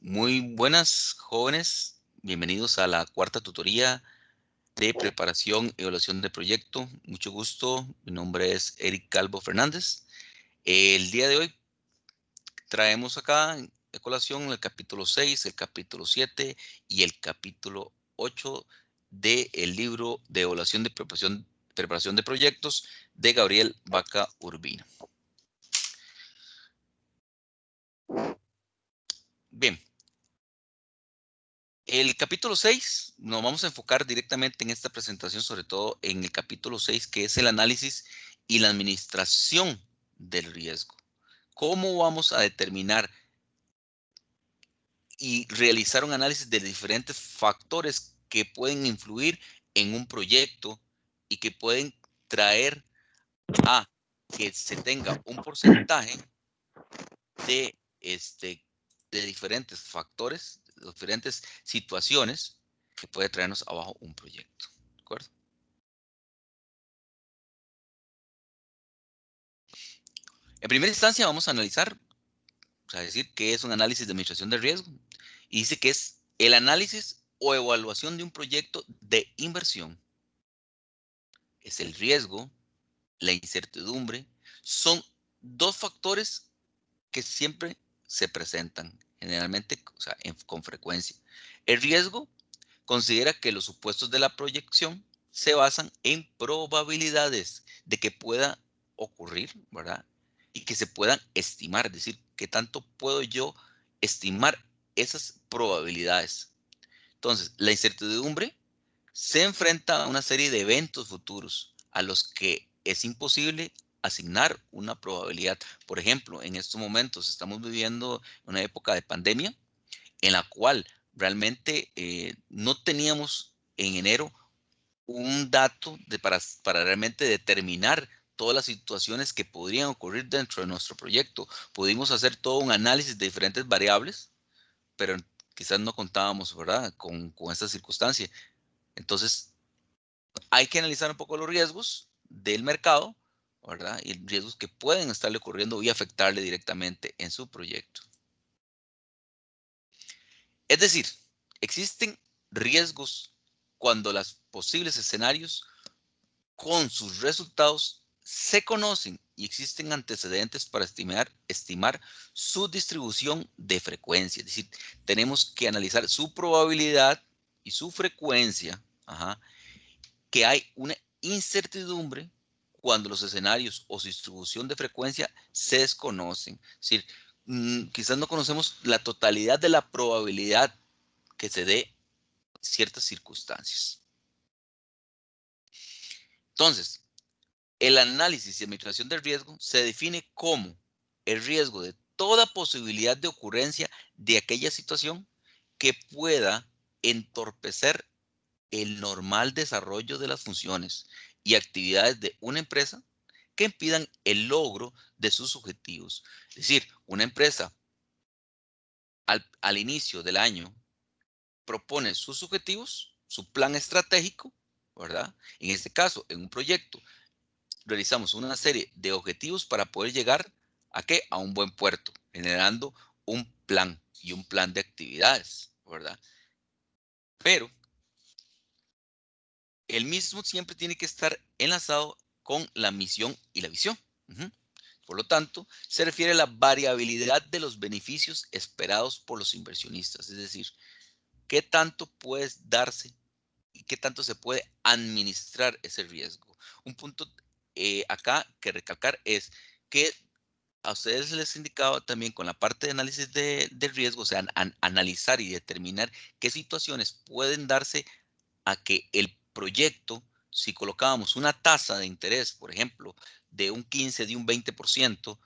Muy buenas, jóvenes. Bienvenidos a la cuarta tutoría de preparación y evaluación de proyecto. Mucho gusto. Mi nombre es Eric Calvo Fernández. El día de hoy traemos acá a colación el capítulo 6, el capítulo 7 y el capítulo 8 del libro de evaluación de preparación de proyectos de Gabriel Vaca Urbina. Bien. El capítulo 6, nos vamos a enfocar directamente en esta presentación, sobre todo en el capítulo 6, que es el análisis y la administración del riesgo. ¿Cómo vamos a determinar y realizar un análisis de diferentes factores que pueden influir en un proyecto y que pueden traer a que se tenga un porcentaje de, de diferentes factores, de diferentes situaciones que puede traernos abajo un proyecto? ¿De acuerdo? En primera instancia vamos a analizar, o sea, decir qué es un análisis de administración de riesgo. Y dice que es el análisis o evaluación de un proyecto de inversión. Es el riesgo, la incertidumbre. Son dos factores que siempre se presentan, generalmente, o sea, con frecuencia. El riesgo considera que los supuestos de la proyección se basan en probabilidades de que pueda ocurrir, ¿verdad? Y que se puedan estimar, es decir, qué tanto puedo yo estimar esas probabilidades. Entonces, la incertidumbre se enfrenta a una serie de eventos futuros a los que es imposible asignar una probabilidad. Por ejemplo, en estos momentos estamos viviendo una época de pandemia en la cual realmente no teníamos en enero un dato para realmente determinar todas las situaciones que podrían ocurrir dentro de nuestro proyecto. Pudimos hacer todo un análisis de diferentes variables, pero quizás no contábamos, ¿verdad?, con esta circunstancia. Entonces, hay que analizar un poco los riesgos del mercado, ¿verdad?, y riesgos que pueden estarle ocurriendo y afectarle directamente en su proyecto. Es decir, existen riesgos cuando los posibles escenarios con sus resultados se conocen y existen antecedentes para estimar su distribución de frecuencia. Es decir, tenemos que analizar su probabilidad y su frecuencia, que hay una incertidumbre cuando los escenarios o su distribución de frecuencia se desconocen. Es decir, quizás no conocemos la totalidad de la probabilidad que se dé ciertas circunstancias. Entonces, el análisis y administración del riesgo se define como el riesgo de toda posibilidad de ocurrencia de aquella situación que pueda entorpecer el normal desarrollo de las funciones y actividades de una empresa que impidan el logro de sus objetivos. Es decir, una empresa al inicio del año propone sus objetivos, su plan estratégico, ¿verdad? En este caso, en un proyecto, realizamos una serie de objetivos para poder llegar ¿a qué? A un buen puerto, generando un plan y un plan de actividades, ¿verdad? Pero el mismo siempre tiene que estar enlazado con la misión y la visión. Por lo tanto, se refiere a la variabilidad de los beneficios esperados por los inversionistas, es decir, qué tanto puede darse y qué tanto se puede administrar ese riesgo. Un punto acá que recalcar es que a ustedes les indicaba también con la parte de análisis de riesgo, o sea, analizar y determinar qué situaciones pueden darse a que el proyecto, si colocábamos una tasa de interés, por ejemplo, de un 15, de un 20%,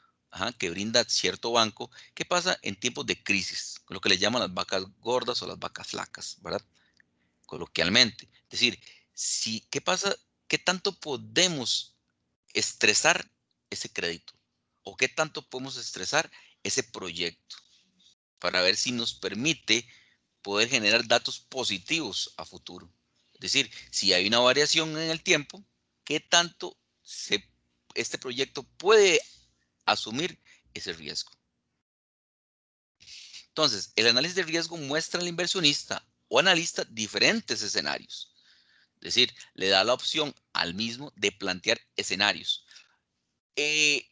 que brinda cierto banco, ¿qué pasa en tiempos de crisis? Lo que le llaman las vacas gordas o las vacas flacas, ¿verdad? Coloquialmente. Es decir, ¿qué pasa? ¿Qué tanto podemos estresar ese crédito? ¿O qué tanto podemos estresar ese proyecto? Para ver si nos permite poder generar datos positivos a futuro. Es decir, si hay una variación en el tiempo, ¿qué tanto este proyecto puede asumir ese riesgo? Entonces, el análisis de riesgo muestra al inversionista o analista diferentes escenarios. Es decir, le da la opción al mismo de plantear escenarios. Eh,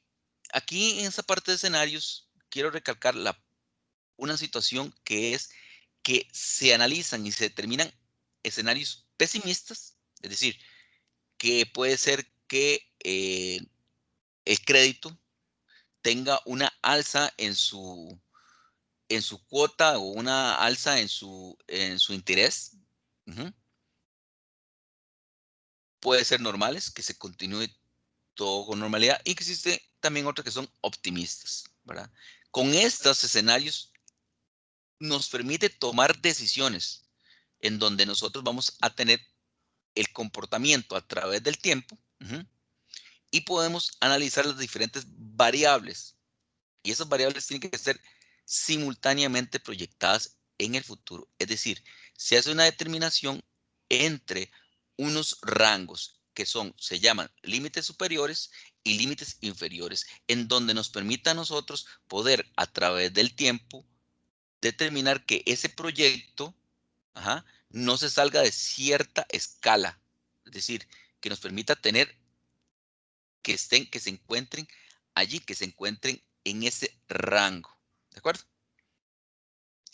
Aquí en esa parte de escenarios, quiero recalcar una situación que es que se analizan y se determinan escenarios pesimistas, es decir, que puede ser que el crédito tenga una alza en su cuota o una alza en su interés. Ujú. Puede ser normales, que se continúe todo con normalidad y que existe también otras que son optimistas, ¿verdad? Con estos escenarios nos permite tomar decisiones en donde nosotros vamos a tener el comportamiento a través del tiempo. Ujú, y podemos analizar las diferentes variables. Y esas variables tienen que ser simultáneamente proyectadas en el futuro. Es decir, se hace una determinación entre unos rangos que se llaman límites superiores y límites inferiores, en donde nos permita a nosotros poder a través del tiempo determinar que ese proyecto, ajá, no se salga de cierta escala. Es decir, que nos permita tener que se encuentren allí, que se encuentren en ese rango. ¿De acuerdo?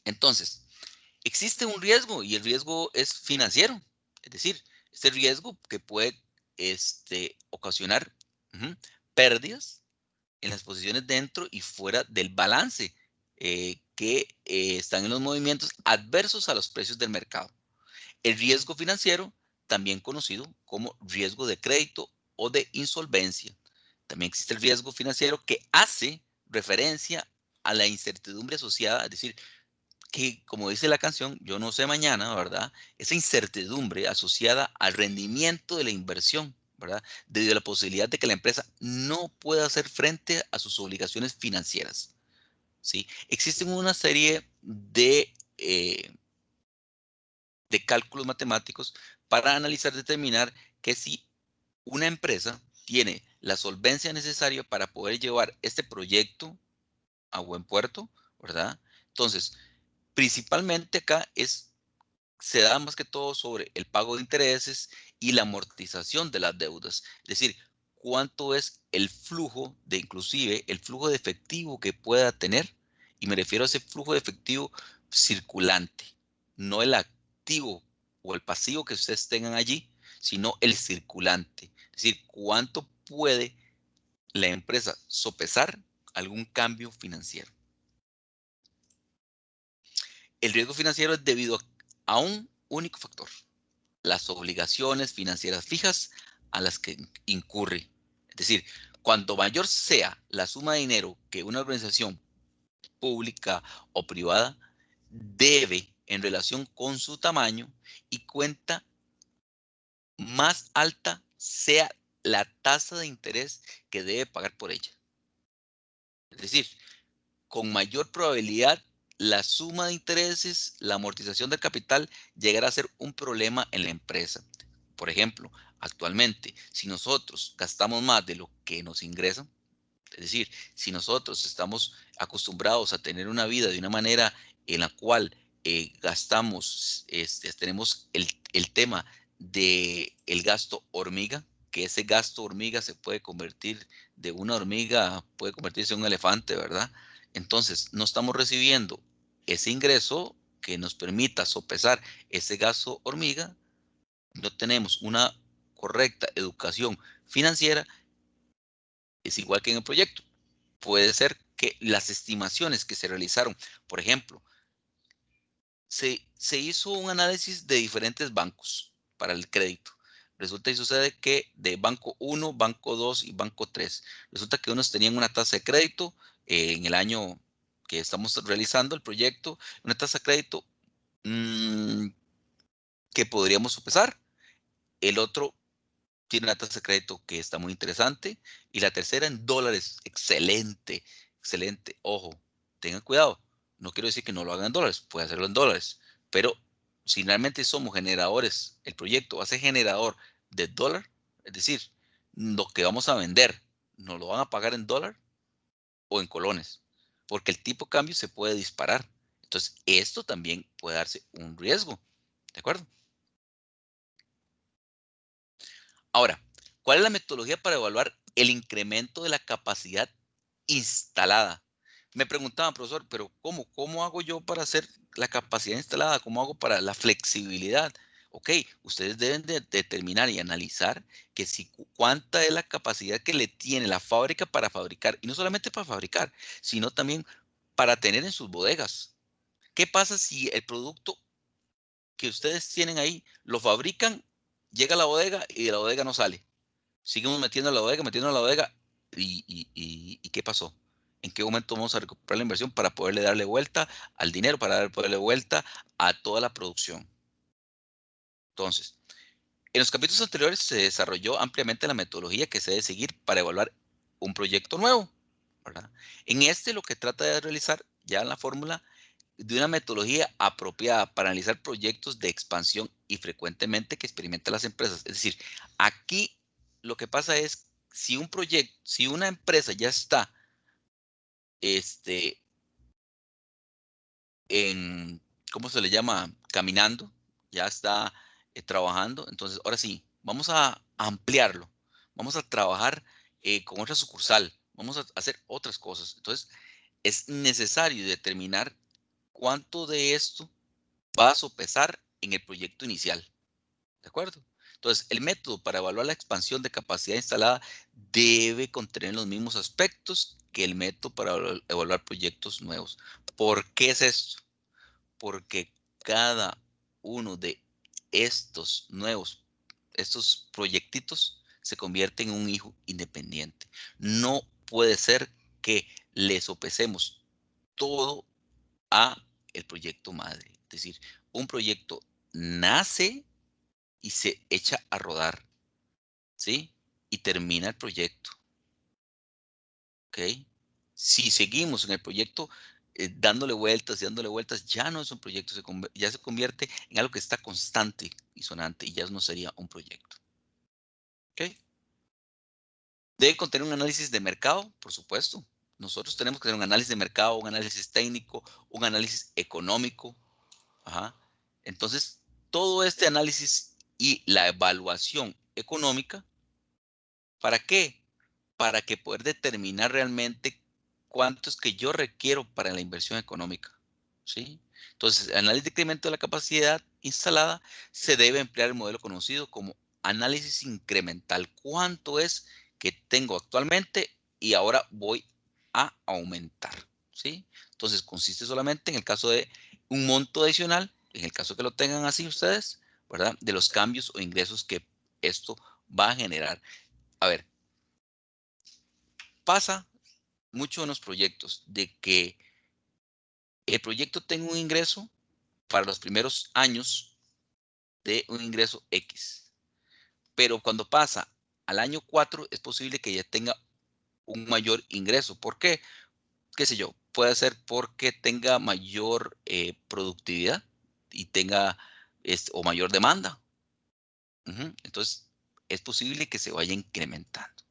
Entonces, existe un riesgo y el riesgo es financiero. Es decir, este riesgo que puede ocasionar ujú, pérdidas en las posiciones dentro y fuera del balance que están en los movimientos adversos a los precios del mercado. El riesgo financiero, también conocido como riesgo de crédito o de insolvencia. También existe el riesgo financiero que hace referencia a la incertidumbre asociada, es decir, que como dice la canción, yo no sé mañana, ¿verdad? Esa incertidumbre asociada al rendimiento de la inversión, ¿verdad? Debido a la posibilidad de que la empresa no pueda hacer frente a sus obligaciones financieras, ¿sí? Existen una serie de cálculos matemáticos para analizar, determinar que si una empresa tiene la solvencia necesaria para poder llevar este proyecto a buen puerto, ¿verdad? Entonces, principalmente acá se da más que todo sobre el pago de intereses y la amortización de las deudas. Es decir, cuánto es el flujo de, inclusive, el flujo de efectivo que pueda tener. Y me refiero a ese flujo de efectivo circulante, no el activo o el pasivo que ustedes tengan allí, sino el circulante. Es decir, cuánto puede la empresa sopesar algún cambio financiero. El riesgo financiero es debido a un único factor: las obligaciones financieras fijas a las que incurre. Es decir, cuanto mayor sea la suma de dinero que una organización pública o privada debe en relación con su tamaño y cuenta, más alta sea la tasa de interés que debe pagar por ella. Es decir, con mayor probabilidad la suma de intereses, la amortización del capital llegará a ser un problema en la empresa. Por ejemplo, actualmente, si nosotros gastamos más de lo que nos ingresa, es decir, si nosotros estamos acostumbrados a tener una vida de una manera en la cual gastamos, tenemos el tema del gasto hormiga, que ese gasto hormiga se puede convertir de una hormiga, puede convertirse en un elefante, ¿verdad? Entonces, no estamos recibiendo ese ingreso que nos permita sopesar ese gasto hormiga, no tenemos una correcta educación financiera. Es igual que en el proyecto. Puede ser que las estimaciones que se realizaron, por ejemplo, se hizo un análisis de diferentes bancos para el crédito. Resulta y sucede que de banco 1, banco 2 y banco 3, resulta que unos tenían una tasa de crédito en el año que estamos realizando el proyecto, una tasa de crédito mmm, que podríamos sopesar. El otro tiene una tasa de crédito que está muy interesante. Y la tercera en dólares. Excelente, excelente. Ojo, tengan cuidado. No quiero decir que no lo hagan en dólares, puede hacerlo en dólares. Pero si realmente somos generadores, el proyecto va a ser generador de dólar, es decir, lo que vamos a vender, nos lo van a pagar en dólar o en colones, porque el tipo de cambio se puede disparar. Entonces, esto también puede darse un riesgo, ¿de acuerdo? Ahora, ¿cuál es la metodología para evaluar el incremento de la capacidad instalada? Me preguntaban, profesor, pero ¿cómo hago yo para hacer la capacidad instalada? ¿Cómo hago para la flexibilidad? Ok, ustedes deben de determinar y analizar que si cuánta es la capacidad que le tiene la fábrica para fabricar, y no solamente para fabricar, sino también para tener en sus bodegas. ¿Qué pasa si el producto que ustedes tienen ahí lo fabrican, llega a la bodega y de la bodega no sale? Seguimos metiendo a la bodega. ¿Y qué pasó? ¿En qué momento vamos a recuperar la inversión para poderle darle vuelta al dinero, para poderle vuelta a toda la producción? Entonces, en los capítulos anteriores se desarrolló ampliamente la metodología que se debe seguir para evaluar un proyecto nuevo, ¿verdad? En este lo que trata de realizar ya en la fórmula de una metodología apropiada para analizar proyectos de expansión y frecuentemente que experimentan las empresas. Es decir, aquí lo que pasa es, si un proyecto, si una empresa ya está este, en, ¿cómo se le llama? Caminando, ya está trabajando, entonces ahora sí, vamos a ampliarlo, vamos a trabajar con otra sucursal, vamos a hacer otras cosas. Entonces, es necesario determinar cuánto de esto va a sopesar en el proyecto inicial, ¿de acuerdo? Entonces, el método para evaluar la expansión de capacidad instalada debe contener los mismos aspectos que el método para evaluar proyectos nuevos. ¿Por qué es esto? Porque cada uno de estos proyectitos se convierte en un hijo independiente. No puede ser que le sopesemos todo a el proyecto madre. Es decir, un proyecto nace y se echa a rodar, ¿sí? Y termina el proyecto, ¿ok? Si seguimos en el proyecto dándole vueltas y dándole vueltas, ya no es un proyecto, ya se convierte en algo que está constante y sonante y ya no sería un proyecto, ¿ok? Debe contener un análisis de mercado, por supuesto. Nosotros tenemos que tener un análisis de mercado, un análisis técnico, un análisis económico. Ajá. Entonces, todo este análisis y la evaluación económica, ¿para qué? Para que poder determinar realmente cuánto es que yo requiero para la inversión económica, ¿sí? Entonces, el análisis de incremento de la capacidad instalada se debe emplear el modelo conocido como análisis incremental. ¿Cuánto es que tengo actualmente y ahora voy a aumentar? ¿Sí? Entonces, consiste solamente en el caso de un monto adicional, en el caso que lo tengan así ustedes, ¿verdad? De los cambios o ingresos que esto va a generar. A ver, pasa mucho en los proyectos de que el proyecto tenga un ingreso para los primeros años de un ingreso X, pero cuando pasa al año 4 es posible que ya tenga un mayor ingreso. ¿Por qué? ¿Qué sé yo? Puede ser porque tenga mayor productividad y tenga o mayor demanda. Ujú. Entonces, es posible que se vaya incrementando.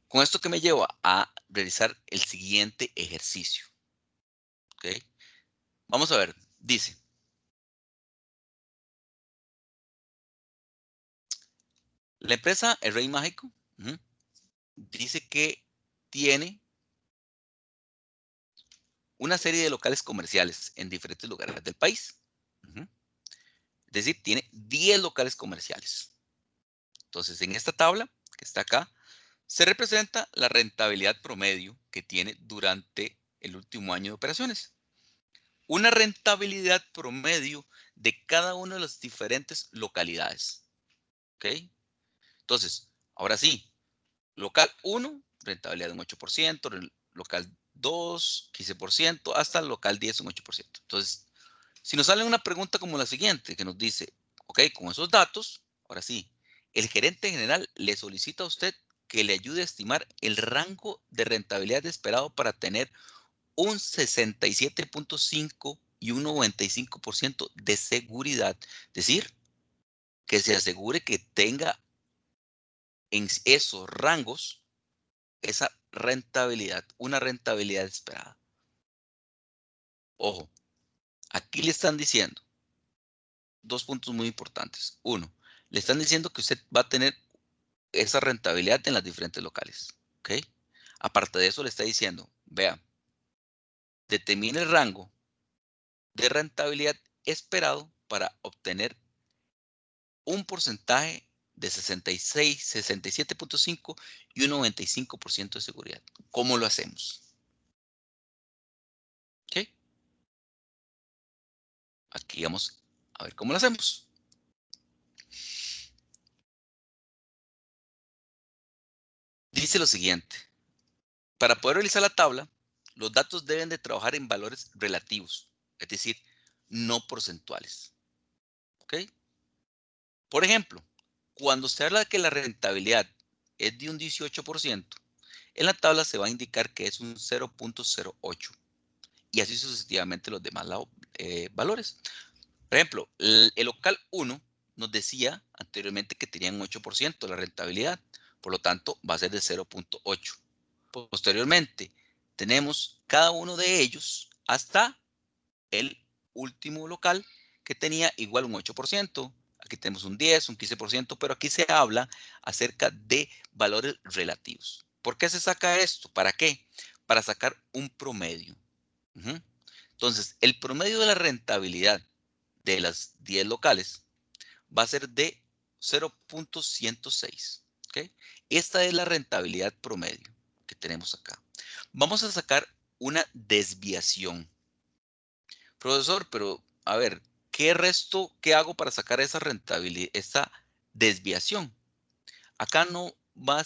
Con esto que me lleva a realizar el siguiente ejercicio. ¿Ok? Vamos a ver, dice, la empresa El Rey Mágico dice que tiene una serie de locales comerciales en diferentes lugares del país. Ujú. Es decir, tiene 10 locales comerciales. Entonces, en esta tabla que está acá, se representa la rentabilidad promedio que tiene durante el último año de operaciones. Una rentabilidad promedio de cada una de las diferentes localidades. ¿Ok? Entonces, ahora sí, local 1, rentabilidad de un 8%, local 2, 15%, hasta el local 10, un 8%. Entonces, si nos sale una pregunta como la siguiente, que nos dice, ok, con esos datos, ahora sí, el gerente general le solicita a usted que le ayude a estimar el rango de rentabilidad esperado para tener un 67.5 y un 95% de seguridad. Es decir, que se asegure que tenga en esos rangos esa rentabilidad, una rentabilidad esperada. Ojo, aquí le están diciendo dos puntos muy importantes. Uno, le están diciendo que usted va a tener esa rentabilidad en las diferentes locales. ¿Ok? Aparte de eso, le está diciendo, vea, determine el rango de rentabilidad esperado para obtener un porcentaje de 66, 67.5 y un 95% de seguridad. ¿Cómo lo hacemos? ¿Ok? Aquí vamos a ver cómo lo hacemos. Dice lo siguiente. Para poder realizar la tabla, los datos deben de trabajar en valores relativos, es decir, no porcentuales. ¿Ok? Por ejemplo, cuando se habla de que la rentabilidad es de un 18%, en la tabla se va a indicar que es un 0.08 y así sucesivamente los demás valores. Por ejemplo, el local 1 nos decía anteriormente que tenía un 8% la rentabilidad, por lo tanto va a ser de 0.8. Posteriormente, tenemos cada uno de ellos hasta el último local que tenía igual un 8%. Aquí tenemos un 10, un 15%, pero aquí se habla acerca de valores relativos. ¿Por qué se saca esto? ¿Para qué? Para sacar un promedio. Ujú. Entonces, el promedio de la rentabilidad de las 10 locales va a ser de 0.106. ¿Ok? Esta es la rentabilidad promedio que tenemos acá. Vamos a sacar una desviación. Profesor, pero a ver, ¿qué hago para sacar esa rentabilidad, esa desviación? Acá no va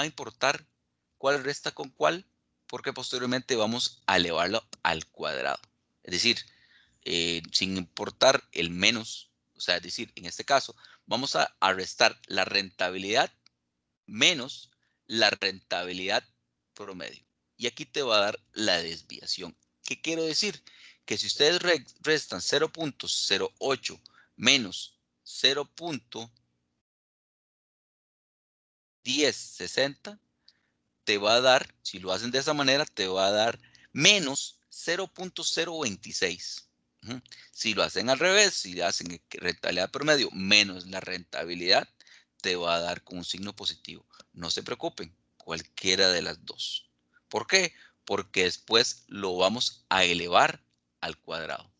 a importar cuál resta con cuál, porque posteriormente vamos a elevarlo al cuadrado. Es decir, sin importar el menos, o sea, es decir, en este caso, vamos a restar la rentabilidad menos la rentabilidad promedio. Y aquí te va a dar la desviación. ¿Qué quiero decir? Que si ustedes restan 0.08 menos 0.1060, te va a dar, si lo hacen de esa manera, te va a dar menos 0.026. Si lo hacen al revés, si hacen rentabilidad promedio menos la rentabilidad, te va a dar con un signo positivo. No se preocupen, cualquiera de las dos. ¿Por qué? Porque después lo vamos a elevar al cuadrado.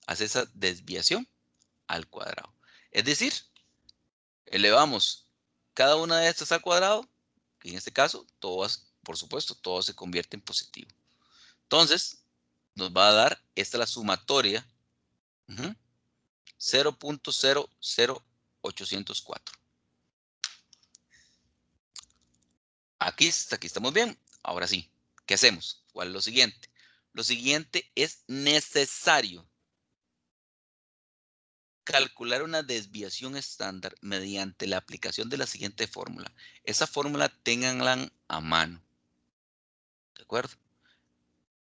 Hace esa desviación al cuadrado. Es decir, elevamos cada una de estas al cuadrado, que en este caso, todas, por supuesto, todo se convierte en positivo. Entonces, nos va a dar, esta es la sumatoria, 0.00804. Aquí estamos bien. Ahora sí, ¿qué hacemos? ¿Cuál es lo siguiente? Lo siguiente es necesario calcular una desviación estándar mediante la aplicación de la siguiente fórmula. Esa fórmula ténganla a mano, ¿de acuerdo?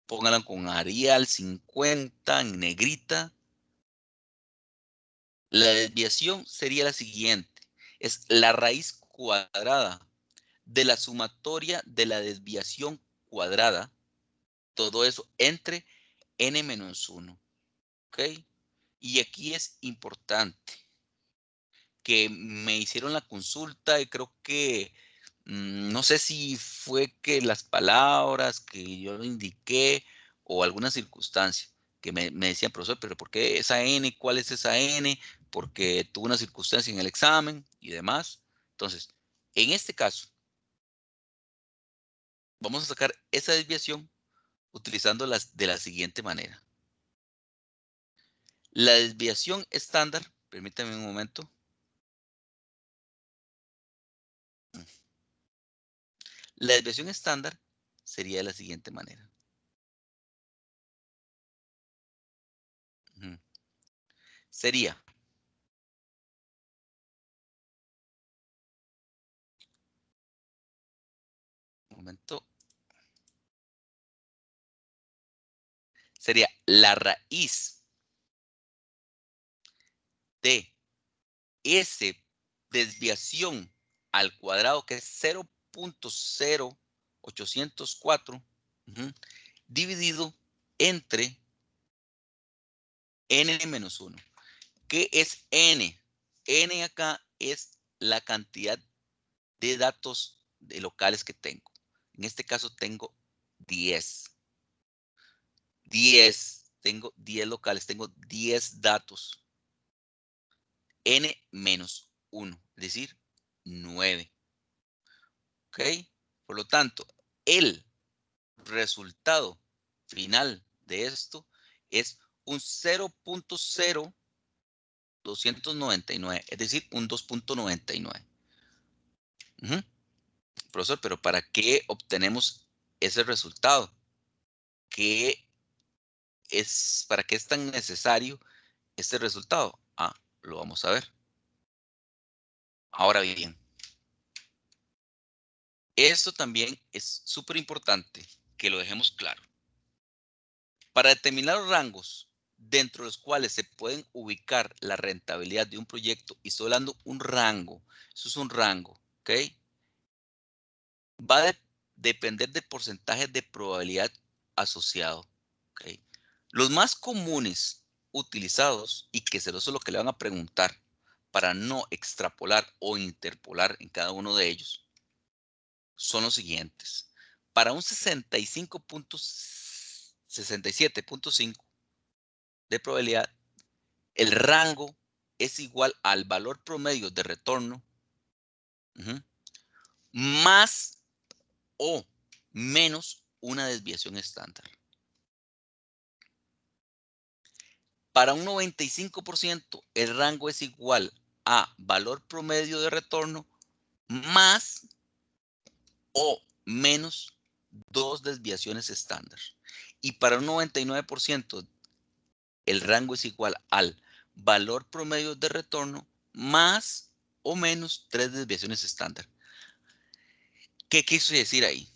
Pónganla con Arial 50 en negrita. La desviación sería la siguiente. Es la raíz cuadrada de la sumatoria de la desviación cuadrada. Todo eso entre n-1. ¿Ok? Y aquí es importante que me hicieron la consulta y creo que no sé si fue que las palabras que yo indiqué o alguna circunstancia que me decían, profesor, pero ¿por qué esa N? ¿Cuál es esa N? Porque tuvo una circunstancia en el examen y demás. Entonces, en este caso, vamos a sacar esa desviación utilizando de la siguiente manera. La desviación estándar, permítame un momento. La desviación estándar sería de la siguiente manera. Ujú. Sería, un momento, sería la raíz de S desviación al cuadrado, que es 0.0 804, dividido entre n menos 1. ¿Qué es n? N acá es la cantidad de datos de locales que tengo. En este caso tengo 10. 10. Tengo 10 locales, tengo 10 datos. N menos 1, es decir, 9. ¿Ok? Por lo tanto, el resultado final de esto es un 0.0299, es decir, un 2.99. Profesor, pero ¿para qué obtenemos ese resultado? ¿Para qué es tan necesario este resultado? Lo vamos a ver. Ahora bien, esto también es súper importante que lo dejemos claro. Para determinar los rangos dentro de los cuales se pueden ubicar la rentabilidad de un proyecto, y estoy hablando un rango, eso es un rango, ¿ok? Va a depender del porcentaje de probabilidad asociado, ¿ok? Los más comunes utilizados, y que eso es lo que le van a preguntar para no extrapolar o interpolar en cada uno de ellos, son los siguientes. Para un 67.5 de probabilidad, el rango es igual al valor promedio de retorno más o menos una desviación estándar. Para un 95%, el rango es igual a valor promedio de retorno más o menos 2 desviaciones estándar. Y para un 99%, el rango es igual al valor promedio de retorno más o menos 3 desviaciones estándar. ¿Qué quiso decir ahí?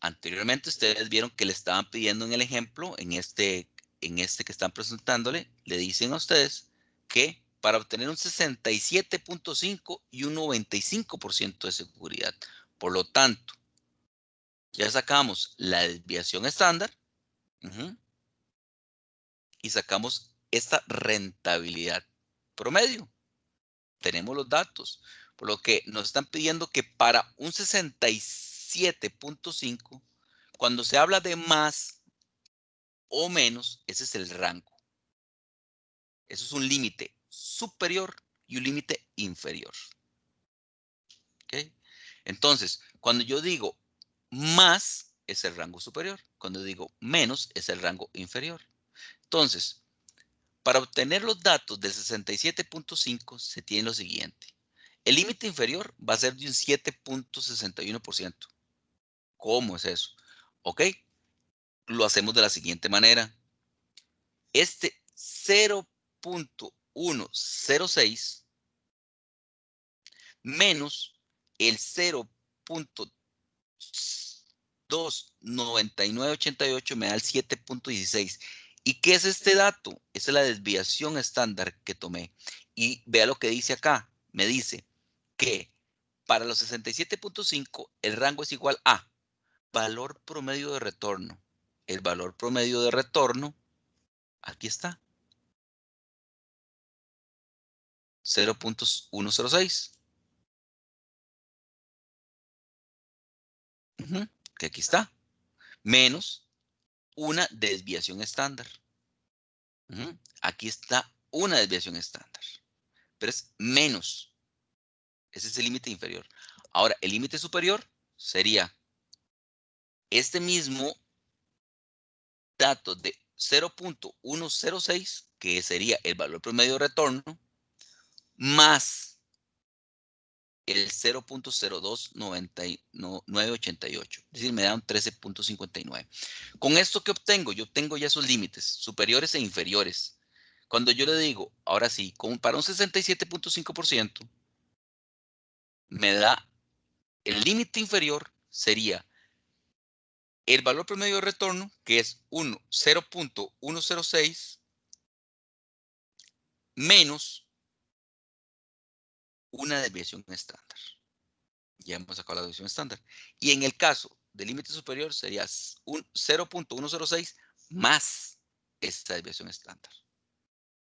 Anteriormente ustedes vieron que le estaban pidiendo en el ejemplo, en este que están presentándole, le dicen a ustedes que para obtener un 67.5 y un 95% de seguridad. Por lo tanto, ya sacamos la desviación estándar y sacamos esta rentabilidad promedio. Tenemos los datos, por lo que nos están pidiendo que para un 67.5, cuando se habla de más o menos, ese es el rango. Eso es un límite superior y un límite inferior. ¿Okay? Entonces, cuando yo digo más, es el rango superior. Cuando digo menos, es el rango inferior. Entonces, para obtener los datos del 67.5 se tiene lo siguiente. El límite inferior va a ser de un 7.61%. ¿Cómo es eso? Ok, lo hacemos de la siguiente manera. Este 0.106 menos el 0.29988 me da el 7.16. ¿Y qué es este dato? Esa es la desviación estándar que tomé. Y vea lo que dice acá. Me dice que para los 67.5 el rango es igual a valor promedio de retorno. El valor promedio de retorno, aquí está, 0.106. Que aquí está. Menos una desviación estándar. Aquí está una desviación estándar. Pero es menos. Ese es el límite inferior. Ahora, el límite superior sería este mismo dato de 0.106, que sería el valor promedio de retorno, más el 0.02988. Es decir, me da un 13.59. ¿Con esto qué obtengo? Yo obtengo ya esos límites superiores e inferiores. Cuando yo le digo, ahora sí, para un 67.5%, me da el límite inferior sería el valor promedio de retorno, que es 0.106 menos una desviación estándar. Ya hemos sacado la desviación estándar. Y en el caso del límite superior sería 0.106 más esta desviación estándar.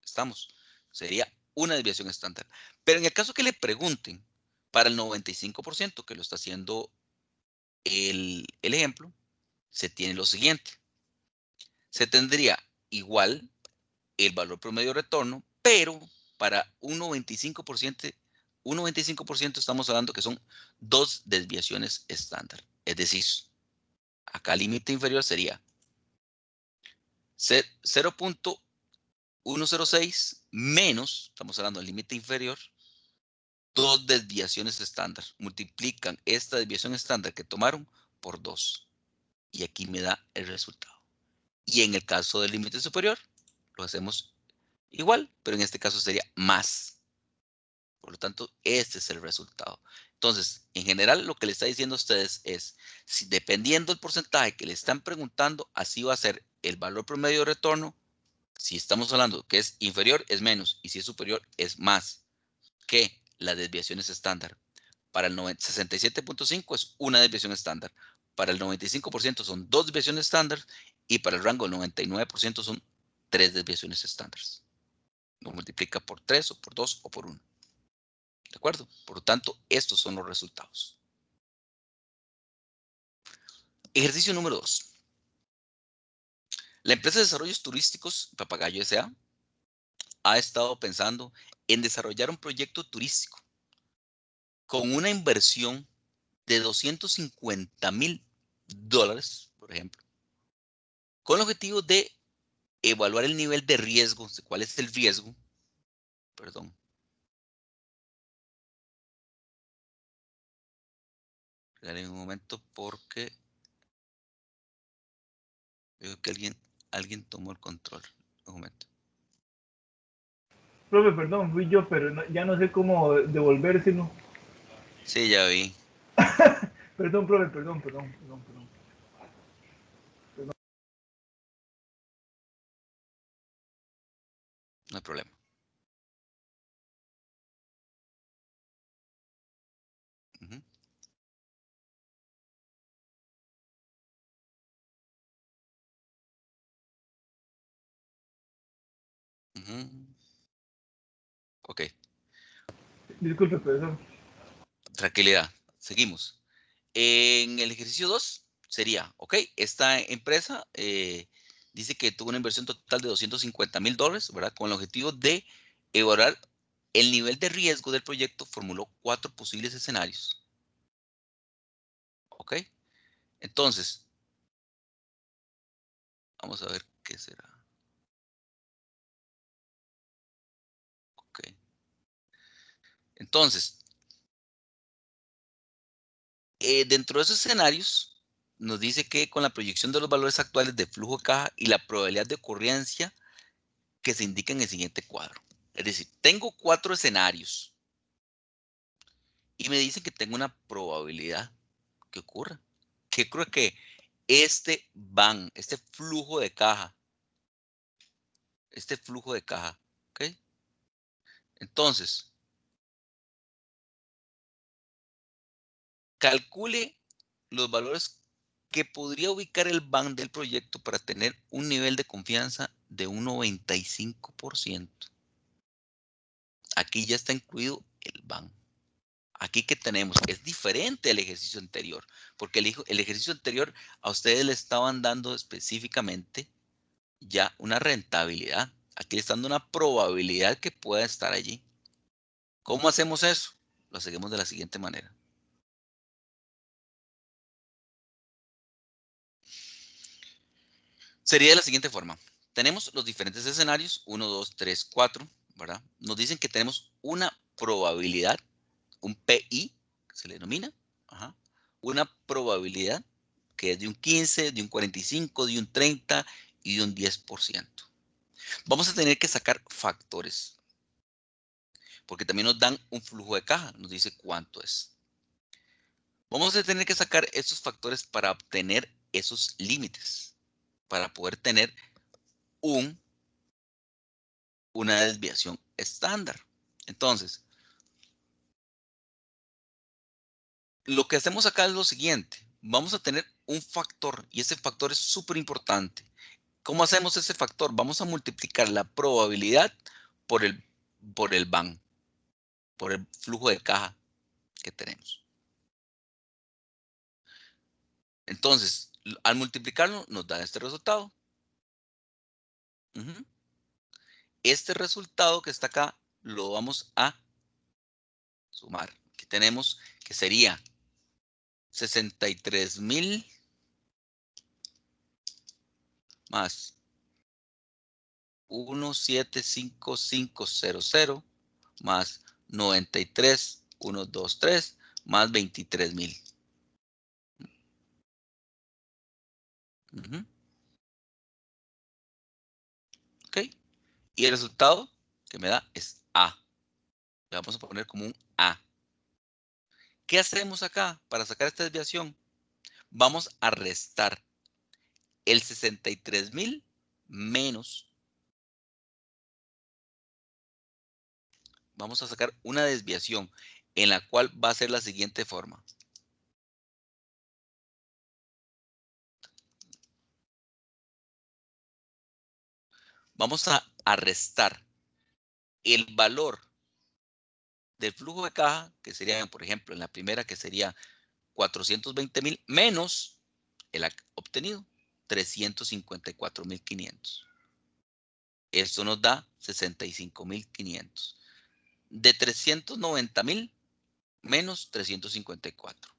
¿Estamos? Sería una desviación estándar. Pero en el caso que le pregunten para el 95%, que lo está haciendo el ejemplo, se tiene lo siguiente. Se tendría igual el valor promedio de retorno, pero para un 95%, estamos hablando que son dos desviaciones estándar. Es decir, acá el límite inferior sería 0.106 menos, estamos hablando del límite inferior, dos desviaciones estándar. Multiplican esta desviación estándar que tomaron por 2. Y aquí me da el resultado. Y en el caso del límite superior, lo hacemos igual, pero en este caso sería más. Por lo tanto, este es el resultado. Entonces, en general, lo que le está diciendo a ustedes es, si dependiendo del porcentaje que le están preguntando, así va a ser el valor promedio de retorno. Si estamos hablando que es inferior, es menos. Y si es superior, es más que las desviaciones estándar. Para el 67.5 es una desviación estándar. Para el 95% son dos desviaciones estándar. Y para el rango del 99% son tres desviaciones estándares. Lo multiplica por 3 o por 2 o por 1. ¿De acuerdo? Por lo tanto, estos son los resultados. Ejercicio número 2. La empresa de desarrollos turísticos Papagayo S.A. ha estado pensando en desarrollar un proyecto turístico con una inversión de $250,000, por ejemplo, con el objetivo de evaluar el nivel de riesgo. ¿Cuál es el riesgo? Perdón. Esperen un momento porque veo que alguien tomó el control. Un momento. Profe, perdón, fui yo, pero ya no sé cómo devolvérselo. Sí, ya vi. Perdón, profe, perdón. No hay problema. Uh-huh. Uh-huh. Ok. Disculpe, profesor. Tranquilidad. Seguimos. En el ejercicio 2 sería, ok, esta empresa dice que tuvo una inversión total de $250,000, ¿verdad? Con el objetivo de evaluar el nivel de riesgo del proyecto, formuló 4 posibles escenarios. Ok, entonces, vamos a ver qué será. Ok, entonces, dentro de esos escenarios, nos dice que con la proyección de los valores actuales de flujo de caja y la probabilidad de ocurrencia que se indica en el siguiente cuadro. Es decir, tengo 4 escenarios y me dicen que tengo una probabilidad que ocurra. Que creo que este flujo de caja, ¿ok? Entonces, calcule los valores que podría ubicar el BAN del proyecto para tener un nivel de confianza de un 95%. Aquí ya está incluido el BAN. Aquí que tenemos es diferente al ejercicio anterior, porque el ejercicio anterior a ustedes le estaban dando específicamente ya una rentabilidad. Aquí le están dando una probabilidad que pueda estar allí. ¿Cómo hacemos eso? Lo hacemos de la siguiente manera. Sería de la siguiente forma. Tenemos los diferentes escenarios, 1, 2, 3, 4, ¿verdad? Nos dicen que tenemos una probabilidad, un PI, que se le denomina, ajá, una probabilidad que es de un 15, de un 45, de un 30 y de un 10%. Vamos a tener que sacar factores, porque también nos dan un flujo de caja, nos dice cuánto es. Vamos a tener que sacar esos factores para obtener esos límites, para poder tener una desviación estándar. Entonces, lo que hacemos acá es lo siguiente. Vamos a tener un factor y ese factor es súper importante. ¿Cómo hacemos ese factor? Vamos a multiplicar la probabilidad por el BAN, por el flujo de caja que tenemos. Entonces, al multiplicarlo nos da este resultado. Este resultado que está acá lo vamos a sumar. Aquí tenemos que sería 63,000 más 175,500 más 93,123 más 23,000. Ok. Y el resultado que me da es A. Le vamos a poner como un A. ¿Qué hacemos acá para sacar esta desviación? Vamos a restar el 63,000 menos. Vamos a sacar una desviación en la cual va a ser la siguiente forma. Vamos a restar el valor del flujo de caja, que sería, por ejemplo, en la primera, que sería 420,000 menos el obtenido, 354,500. Esto nos da 65,500. De 390,000 menos 354.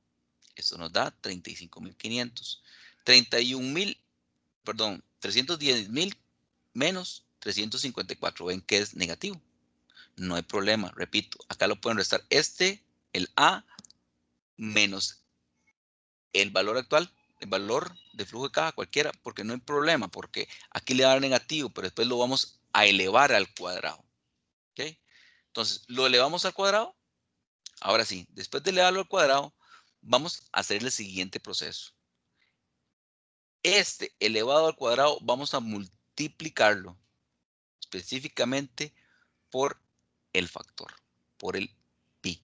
Esto nos da 35,500. 31,000, perdón, 310,000 menos 354. Ven que es negativo. No hay problema, repito, acá lo pueden restar el A, menos el valor actual, el valor de flujo de caja cualquiera, porque no hay problema, porque aquí le va a dar negativo, pero después lo vamos a elevar al cuadrado. ¿Ok? Entonces, lo elevamos al cuadrado. Ahora sí, después de elevarlo al cuadrado, vamos a hacer el siguiente proceso. Este elevado al cuadrado vamos a multiplicarlo específicamente por el factor, por el pi,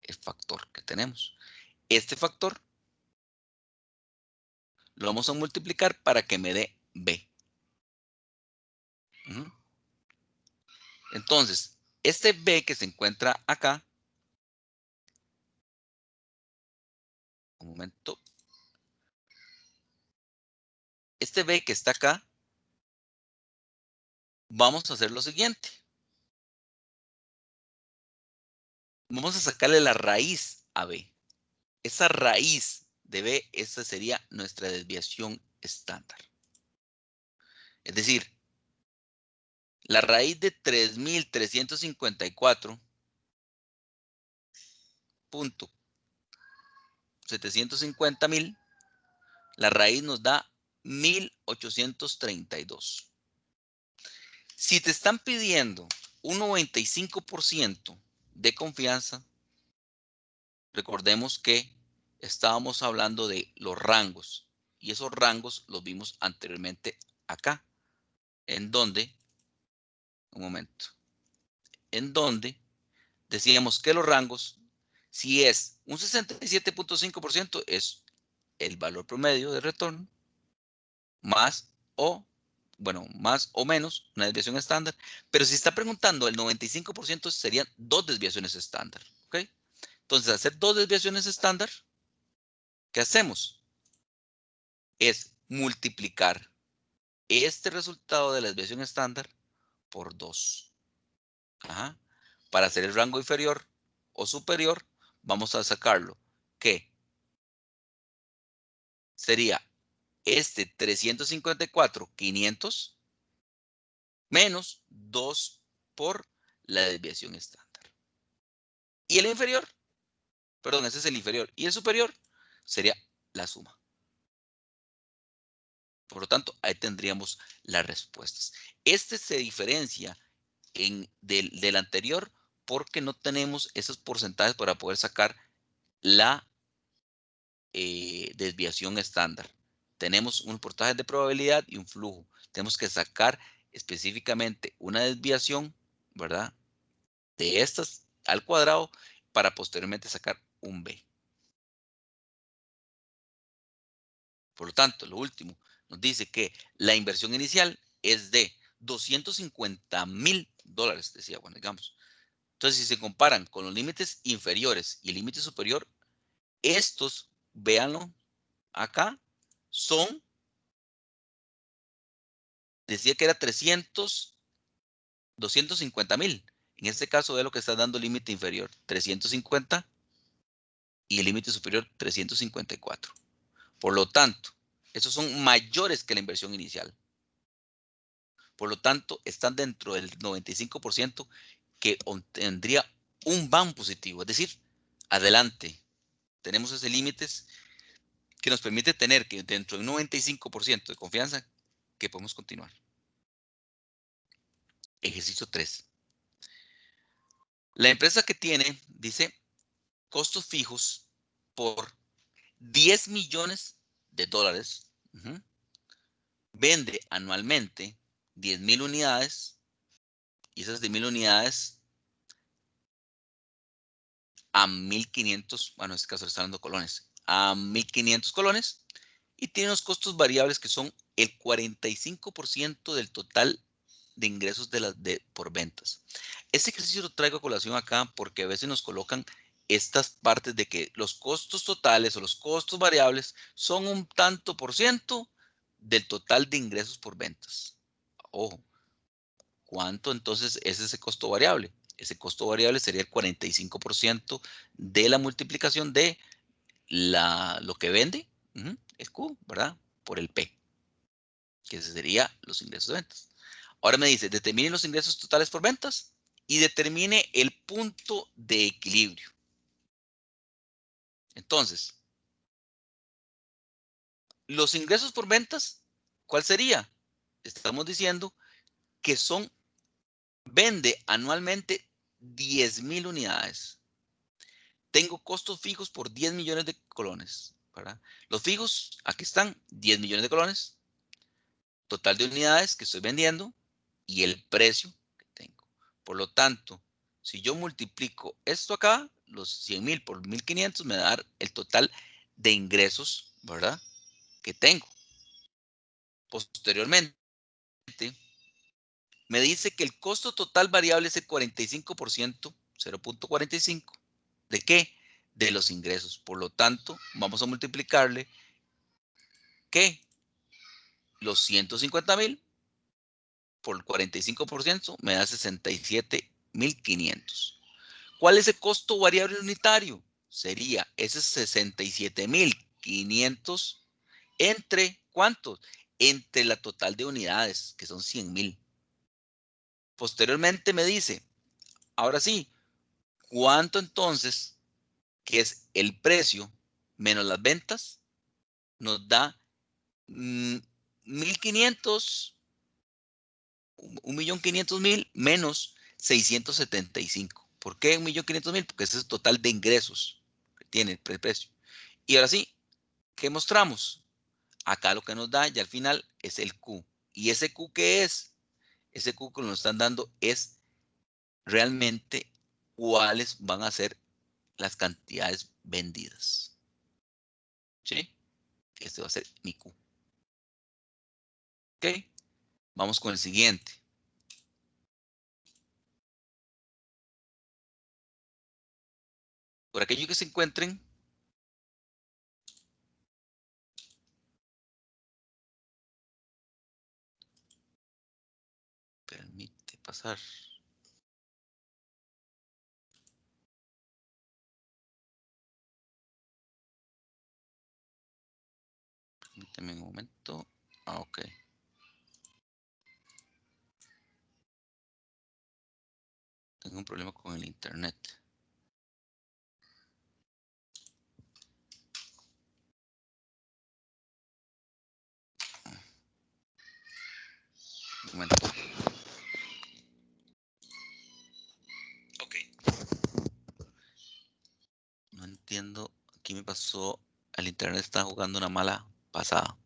el factor que tenemos. Este factor lo vamos a multiplicar para que me dé b. Entonces, este b que se encuentra acá, un momento, este b que está acá, vamos a hacer lo siguiente. Vamos a sacarle la raíz a b. Esa raíz de b, esa sería nuestra desviación estándar. Es decir, la raíz de 3,354,750,000, la raíz nos da 1,832. Si te están pidiendo un 95% de confianza, recordemos que estábamos hablando de los rangos y esos rangos los vimos anteriormente acá, en donde, un momento, en donde decíamos que los rangos, si es un 67,5%, es el valor promedio de retorno, más o, bueno, más o menos una desviación estándar. Pero si está preguntando el 95%, serían dos desviaciones estándar. ¿Ok? Entonces, hacer dos desviaciones estándar, ¿qué hacemos? Es multiplicar este resultado de la desviación estándar por 2. Ajá. Para hacer el rango inferior o superior, vamos a sacarlo, que sería este 354,500 menos 2 por la desviación estándar. Y el inferior, perdón, ese es el inferior. Y el superior sería la suma. Por lo tanto, ahí tendríamos las respuestas. Este se diferencia del anterior porque no tenemos esos porcentajes para poder sacar la desviación estándar. Tenemos un porcentaje de probabilidad y un flujo. Tenemos que sacar específicamente una desviación, ¿verdad? De estas al cuadrado para posteriormente sacar un b. Por lo tanto, lo último, nos dice que la inversión inicial es de $250,000, decía, bueno, digamos. Entonces, si se comparan con los límites inferiores y el límite superior, estos, véanlo acá, son, decía que era 250,000. En este caso, ve lo que está dando el límite inferior, 350, y el límite superior, 354. Por lo tanto, estos son mayores que la inversión inicial. Por lo tanto, están dentro del 95% que tendría un BAM positivo. Es decir, adelante. Tenemos ese límite que nos permite tener que dentro de un 95% de confianza que podemos continuar. Ejercicio 3. La empresa que tiene, dice, costos fijos por $10 millones, vende anualmente 10,000 unidades, y esas 10,000 unidades a 1,500, bueno, en este caso le están dando colones, a 1,500 colones, y tiene unos costos variables que son el 45% del total de ingresos por ventas. Este ejercicio lo traigo a colación acá porque a veces nos colocan estas partes de que los costos totales o los costos variables son un tanto por ciento del total de ingresos por ventas. Ojo, ¿cuánto entonces es ese costo variable? Ese costo variable sería el 45% de la multiplicación de lo que vende, el Q, ¿verdad? Por el P, que ese sería los ingresos de ventas. Ahora me dice, determine los ingresos totales por ventas y determine el punto de equilibrio. Entonces, los ingresos por ventas, ¿cuál sería? Estamos diciendo que vende anualmente 10,000 unidades. Tengo costos fijos por 10 millones de colones, ¿verdad? Los fijos, aquí están, 10 millones de colones, total de unidades que estoy vendiendo y el precio que tengo. Por lo tanto, si yo multiplico esto acá, los 100,000 por 1,500 me va a dar el total de ingresos, ¿verdad? Que tengo. Posteriormente, me dice que el costo total variable es el 45%, 0.45. ¿De qué? De los ingresos. Por lo tanto, vamos a multiplicarle que los 150,000 por el 45% me da 67,500. ¿Cuál es el costo variable unitario? Sería ese 67,500 entre ¿cuántos? Entre la total de unidades, que son 100,000. Posteriormente me dice, ahora sí, ¿cuánto entonces, que es el precio menos las ventas, nos da 1,500, 1,500,000 menos 675? ¿Por qué 1,500,000? Porque ese es el total de ingresos que tiene el precio. Y ahora sí, ¿qué mostramos? Acá lo que nos da ya al final es el Q. ¿Y ese Q qué es? Ese Q que nos están dando es realmente cuáles van a ser las cantidades vendidas. ¿Sí? Este va a ser mi Q. ¿Ok? Vamos con el siguiente. Por aquello que se encuentren, permite pasar. Permíteme un momento. Ok. Tengo un problema con el internet. Un momento. Ok. No entiendo. Aquí me pasó. El internet está jugando una mala pasada.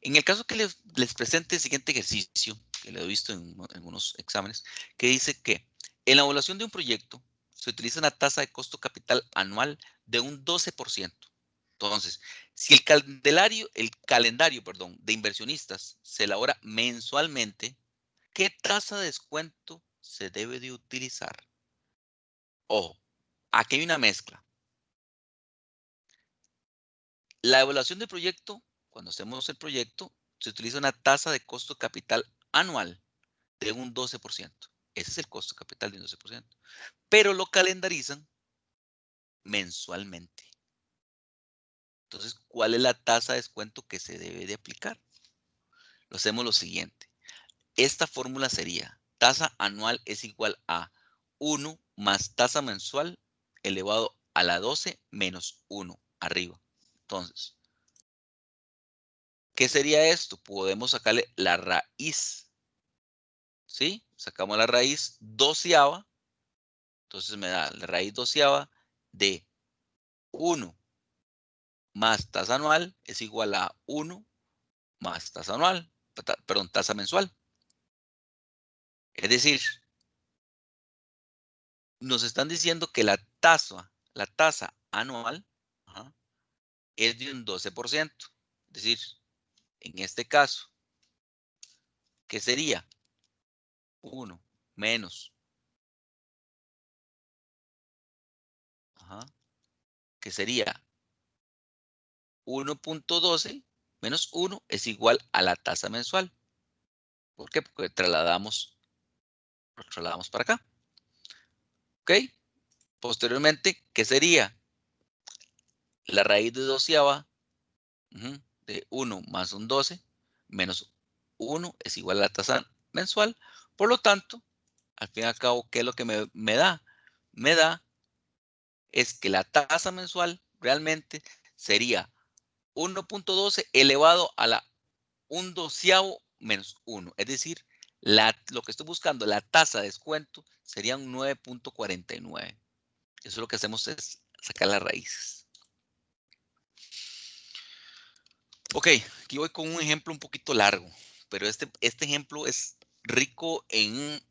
En el caso que les presente el siguiente ejercicio, que lo he visto en algunos exámenes, que dice que en la evaluación de un proyecto se utiliza una tasa de costo capital anual de un 12%. Entonces, si el calendario, perdón, de inversionistas se elabora mensualmente, ¿qué tasa de descuento se debe de utilizar? Ojo, aquí hay una mezcla. La evaluación del proyecto, cuando hacemos el proyecto, se utiliza una tasa de costo capital anual de un 12%. Ese es el costo capital de un 12%. Pero lo calendarizan mensualmente. Entonces, ¿cuál es la tasa de descuento que se debe de aplicar? Lo hacemos lo siguiente. Esta fórmula sería tasa anual es igual a 1 más tasa mensual elevado a la 12 menos 1 arriba. Entonces, ¿qué sería esto? Podemos sacarle la raíz. ¿Sí? Sacamos la raíz doceava. Entonces me da la raíz doceava de 1 más tasa anual es igual a 1 más tasa anual, perdón, tasa mensual. Es decir, nos están diciendo que la tasa anual, ajá, es de un 12%. Es decir, en este caso, ¿qué sería? 1 menos, ajá, que sería 1.12 menos 1 es igual a la tasa mensual. ¿Por qué? Porque lo trasladamos para acá. ¿Ok? Posteriormente, ¿qué sería? La raíz de doceava de 1 más un 12 menos 1 es igual a la tasa mensual. Por lo tanto, al fin y al cabo, ¿qué es lo que me da? Me da es que la tasa mensual realmente sería 1.12 elevado a la 1 doceavo menos 1. Es decir, lo que estoy buscando, la tasa de descuento, sería un 9.49. Eso lo que hacemos es sacar las raíces. Ok, aquí voy con un ejemplo un poquito largo, pero este ejemplo es rico en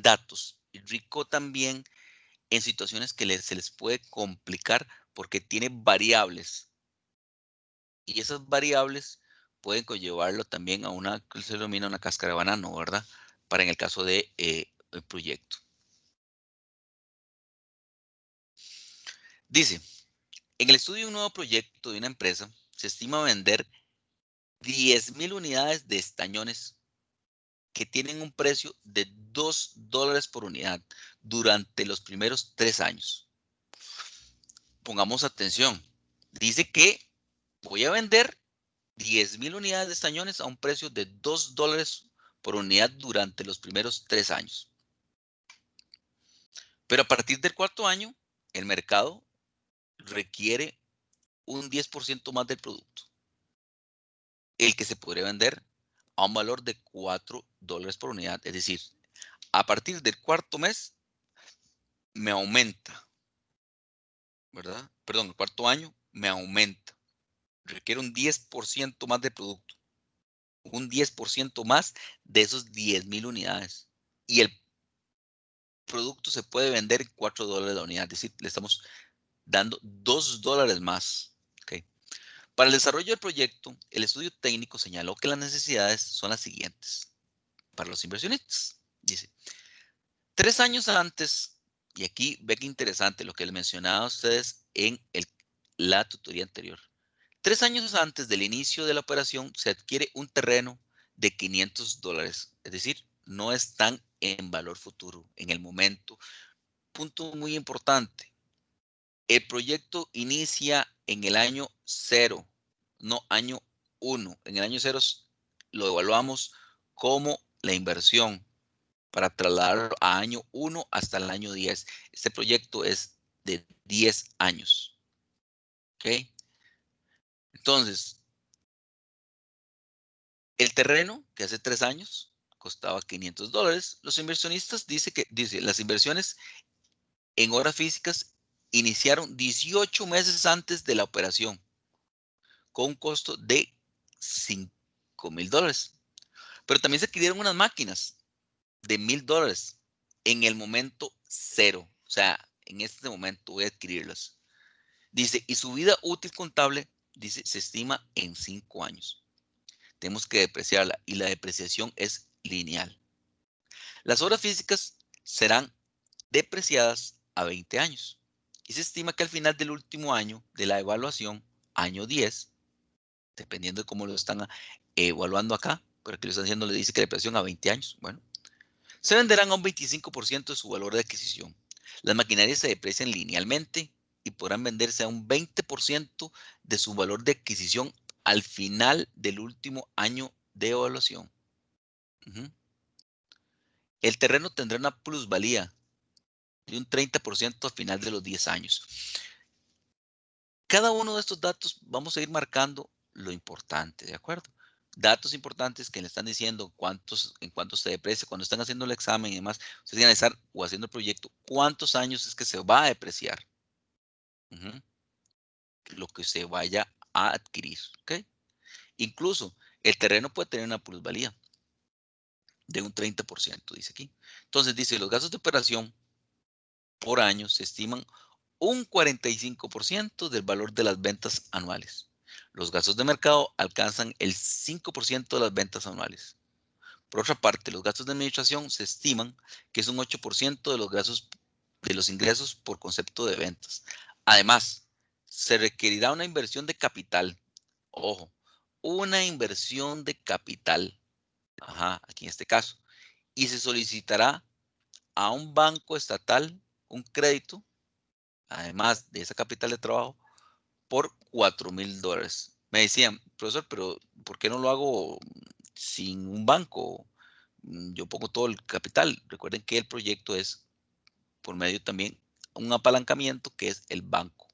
datos y rico también en situaciones que se les puede complicar porque tiene variables. Y esas variables pueden conllevarlo también a una, que se denomina una cáscara de banano, ¿verdad? Para en el caso de el proyecto. Dice, en el estudio de un nuevo proyecto de una empresa, se estima vender 10,000 unidades de estañones que tienen un precio de $2 por unidad durante los primeros 3 años. Pongamos atención. Dice que voy a vender 10,000 unidades de estañones a un precio de $2 por unidad durante los primeros 3 años. Pero a partir del cuarto año, el mercado requiere un 10% más del producto, el que se podría vender a un valor de $4 por unidad. Es decir, a partir del cuarto mes me aumenta, ¿verdad? Perdón, el cuarto año me aumenta. Requiere un 10% más de producto, un 10% más de esos 10,000 unidades. Y el producto se puede vender en $4 la unidad, es decir, le estamos dando $2 más. ¿Okay? Para el desarrollo del proyecto, el estudio técnico señaló que las necesidades son las siguientes para los inversionistas. Dice, 3 años antes, y aquí ve que interesante lo que les mencionaba a ustedes en la tutoría anterior. 3 años antes del inicio de la operación se adquiere un terreno de $500, es decir, no están en valor futuro en el momento. Punto muy importante, el proyecto inicia en el año 0, no año 1. En el año 0 lo evaluamos como la inversión para trasladarlo a año 1 hasta el año 10. Este proyecto es de 10 años. ¿Ok? Entonces, el terreno que hace 3 años costaba $500. Los inversionistas dice las inversiones en horas físicas iniciaron 18 meses antes de la operación con un costo de $5,000. Pero también se adquirieron unas máquinas de $1,000 en el momento cero. O sea, en este momento voy a adquirirlas. Dice, y su vida útil contable, dice, se estima en 5 años. Tenemos que depreciarla y la depreciación es lineal. Las obras físicas serán depreciadas a 20 años. Y se estima que al final del último año de la evaluación, año 10, dependiendo de cómo lo están evaluando acá, pero aquí lo están haciendo, le dice que la depreciación a 20 años. Bueno, se venderán a un 25% de su valor de adquisición. Las maquinarias se deprecian linealmente y podrán venderse a un 20% de su valor de adquisición al final del último año de evaluación. El terreno tendrá una plusvalía de un 30% al final de los 10 años. Cada uno de estos datos vamos a ir marcando lo importante, ¿de acuerdo? Datos importantes que le están diciendo en cuánto se deprecia, cuando están haciendo el examen y demás, ustedes tienen que analizar o haciendo el proyecto, cuántos años es que se va a depreciar. Lo que se vaya a adquirir, ¿ok? Incluso el terreno puede tener una plusvalía de un 30%, dice aquí. Entonces dice, los gastos de operación por año se estiman un 45% del valor de las ventas anuales. Los gastos de mercado alcanzan el 5% de las ventas anuales. Por otra parte, los gastos de administración se estiman que es un 8% de los gastos de los ingresos por concepto de ventas. Además, se requerirá una inversión de capital. Ojo, una inversión de capital. Aquí en este caso. Y se solicitará a un banco estatal un crédito, además de esa capital de trabajo, por $4,000. Me decían, profesor, pero ¿por qué no lo hago sin un banco? Yo pongo todo el capital. Recuerden que el proyecto es por medio también un apalancamiento que es el banco.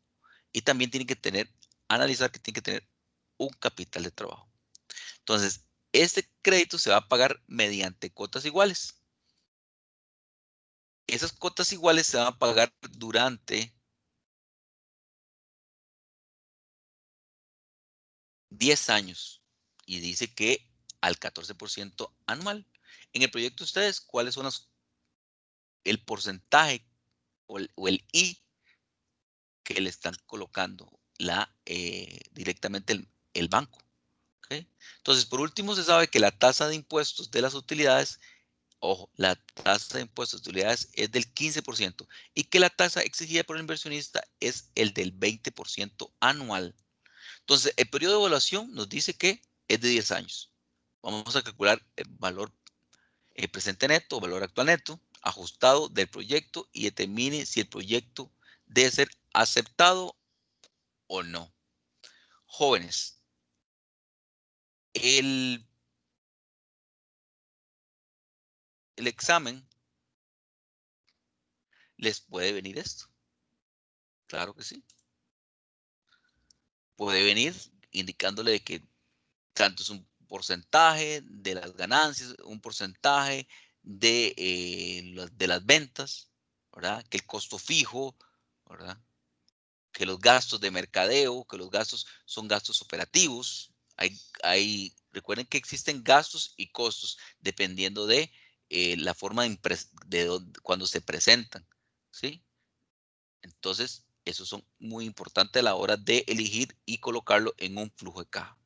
Y también tiene que analizar que tiene que tener un capital de trabajo. Entonces, este crédito se va a pagar mediante cuotas iguales. Esas cuotas iguales se van a pagar durante 10 años y dice que al 14% anual. En el proyecto de ustedes, ¿cuáles son el porcentaje o el I que le están colocando directamente el banco? ¿Okay? Entonces, por último, se sabe que la tasa de impuestos de las utilidades, ojo, la tasa de impuestos de utilidades es del 15% y que la tasa exigida por el inversionista es el del 20% anual. Entonces, el periodo de evaluación nos dice que es de 10 años. Vamos a calcular el valor presente neto o valor actual neto ajustado del proyecto y determine si el proyecto debe ser aceptado o no. Jóvenes, el examen les puede venir esto. Claro que sí. Puede venir indicándole de que tanto es un porcentaje de las ganancias, un porcentaje de las ventas, ¿verdad? Que el costo fijo, ¿verdad? Que los gastos de mercadeo, que los gastos son gastos operativos. Recuerden que existen gastos y costos dependiendo de la forma cuando se presentan, ¿sí? Entonces, esos son muy importantes a la hora de elegir y colocarlo en un flujo de caja.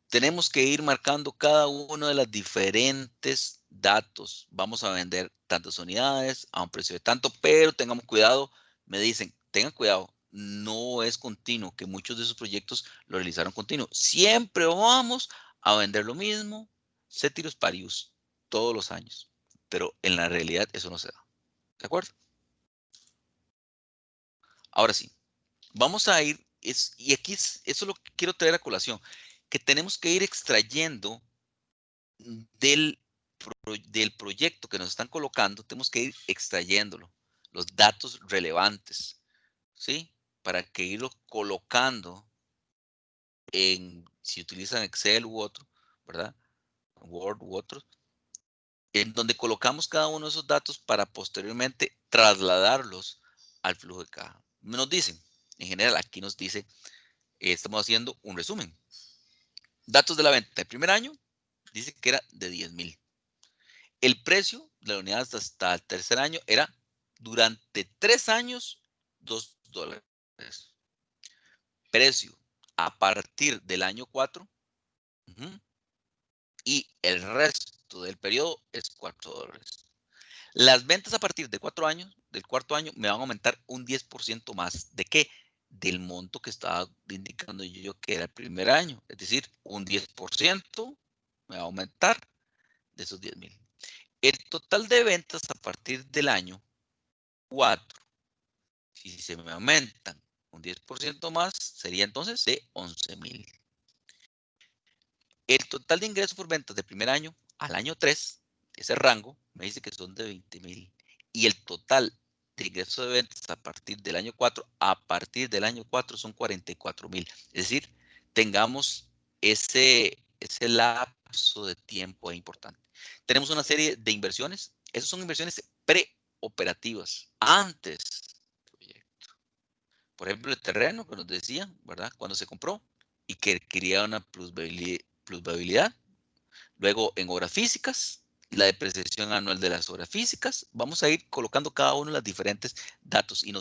Tenemos que ir marcando cada uno de los diferentes datos. Vamos a vender tantas unidades a un precio de tanto, pero tengamos cuidado. Me dicen, tengan cuidado, no es continuo, que muchos de esos proyectos lo realizaron continuo. Siempre vamos a vender lo mismo, ceteris paribus, todos los años. Pero en la realidad eso no se da. ¿De acuerdo? Ahora sí, vamos a ir, y aquí eso es lo que quiero traer a colación, que tenemos que ir extrayendo del, del proyecto que nos están colocando, tenemos que ir extrayéndolo, los datos relevantes, ¿sí? Para que irlo colocando si utilizan Excel u otro, ¿verdad? Word u otros, en donde colocamos cada uno de esos datos para posteriormente trasladarlos al flujo de caja. Nos dicen, en general, aquí nos dice Estamos haciendo un resumen. Datos de la venta del primer año, dice que era de 10,000. El precio de la unidad hasta el tercer año era durante 3 años, $2. Precio a partir del año 4 y el resto del periodo es $4. Las ventas a partir de 4 años, del cuarto año, me van a aumentar un 10% más. ¿De qué? Del monto que estaba indicando yo que era el primer año. Es decir, un 10% me va a aumentar de esos 10,000. El total de ventas a partir del año 4, si se me aumentan un 10% más, sería entonces de 11,000. El total de ingresos por ventas del primer año al año 3, ese rango, me dice que son de 20,000. Y el total de ingresos de ventas a partir del año 4, son 44,000. Es decir, tengamos ese lapso de tiempo importante. Tenemos una serie de inversiones. Esas son inversiones preoperativas, antes del proyecto. Por ejemplo, el terreno que nos decía, ¿verdad? Cuando se compró y que quería una plusvalía. Luego, en obras físicas, la depreciación anual de las obras físicas. Vamos a ir colocando cada uno de los diferentes datos y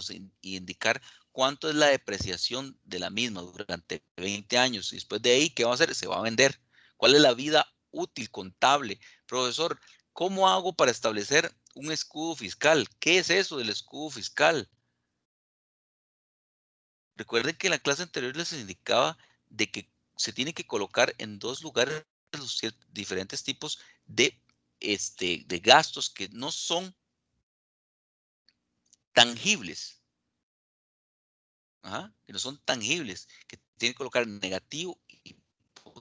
indicar cuánto es la depreciación de la misma durante 20 años. Y después de ahí, ¿qué va a hacer? Se va a vender. ¿Cuál es la vida útil contable? Profesor, ¿cómo hago para establecer un escudo fiscal? ¿Qué es eso del escudo fiscal? Recuerden que en la clase anterior les indicaba de que se tiene que colocar en 2 lugares los diferentes tipos de, de gastos que no son tangibles. Que no son tangibles, que tiene que colocar negativo y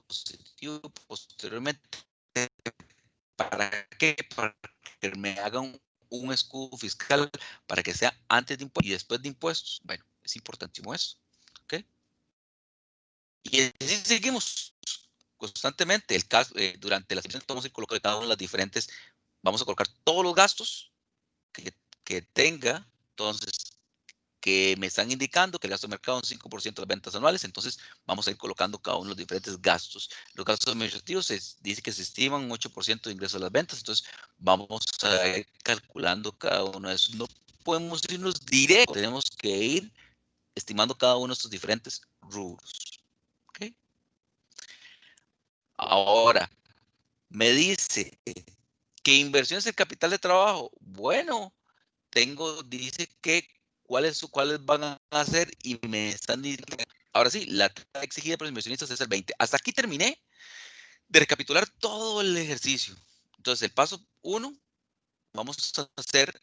positivo posteriormente. ¿Para qué? Para que me hagan un escudo fiscal, para que sea antes de impuestos y después de impuestos. Bueno, es importantísimo eso. ¿Ok? Y así seguimos constantemente. Durante la sesión vamos a ir colocando cada una de las diferentes, vamos a colocar todos los gastos que tenga. Entonces, que me están indicando que el gasto de mercado es un 5% de las ventas anuales. Entonces, vamos a ir colocando cada uno de los diferentes gastos. Los gastos administrativos dice que se estiman un 8% de ingreso a las ventas. Entonces, vamos a ir calculando cada uno de esos. No podemos irnos directo, tenemos que ir estimando cada uno de estos diferentes rubros. ¿Ok? Ahora, me dice que inversión es el capital de trabajo. Bueno, dice que cuáles van a hacer y me están diciendo. Ahora sí, la tasa exigida por los inversionistas es el 20. Hasta aquí terminé de recapitular todo el ejercicio. Entonces, el paso 1, vamos a hacer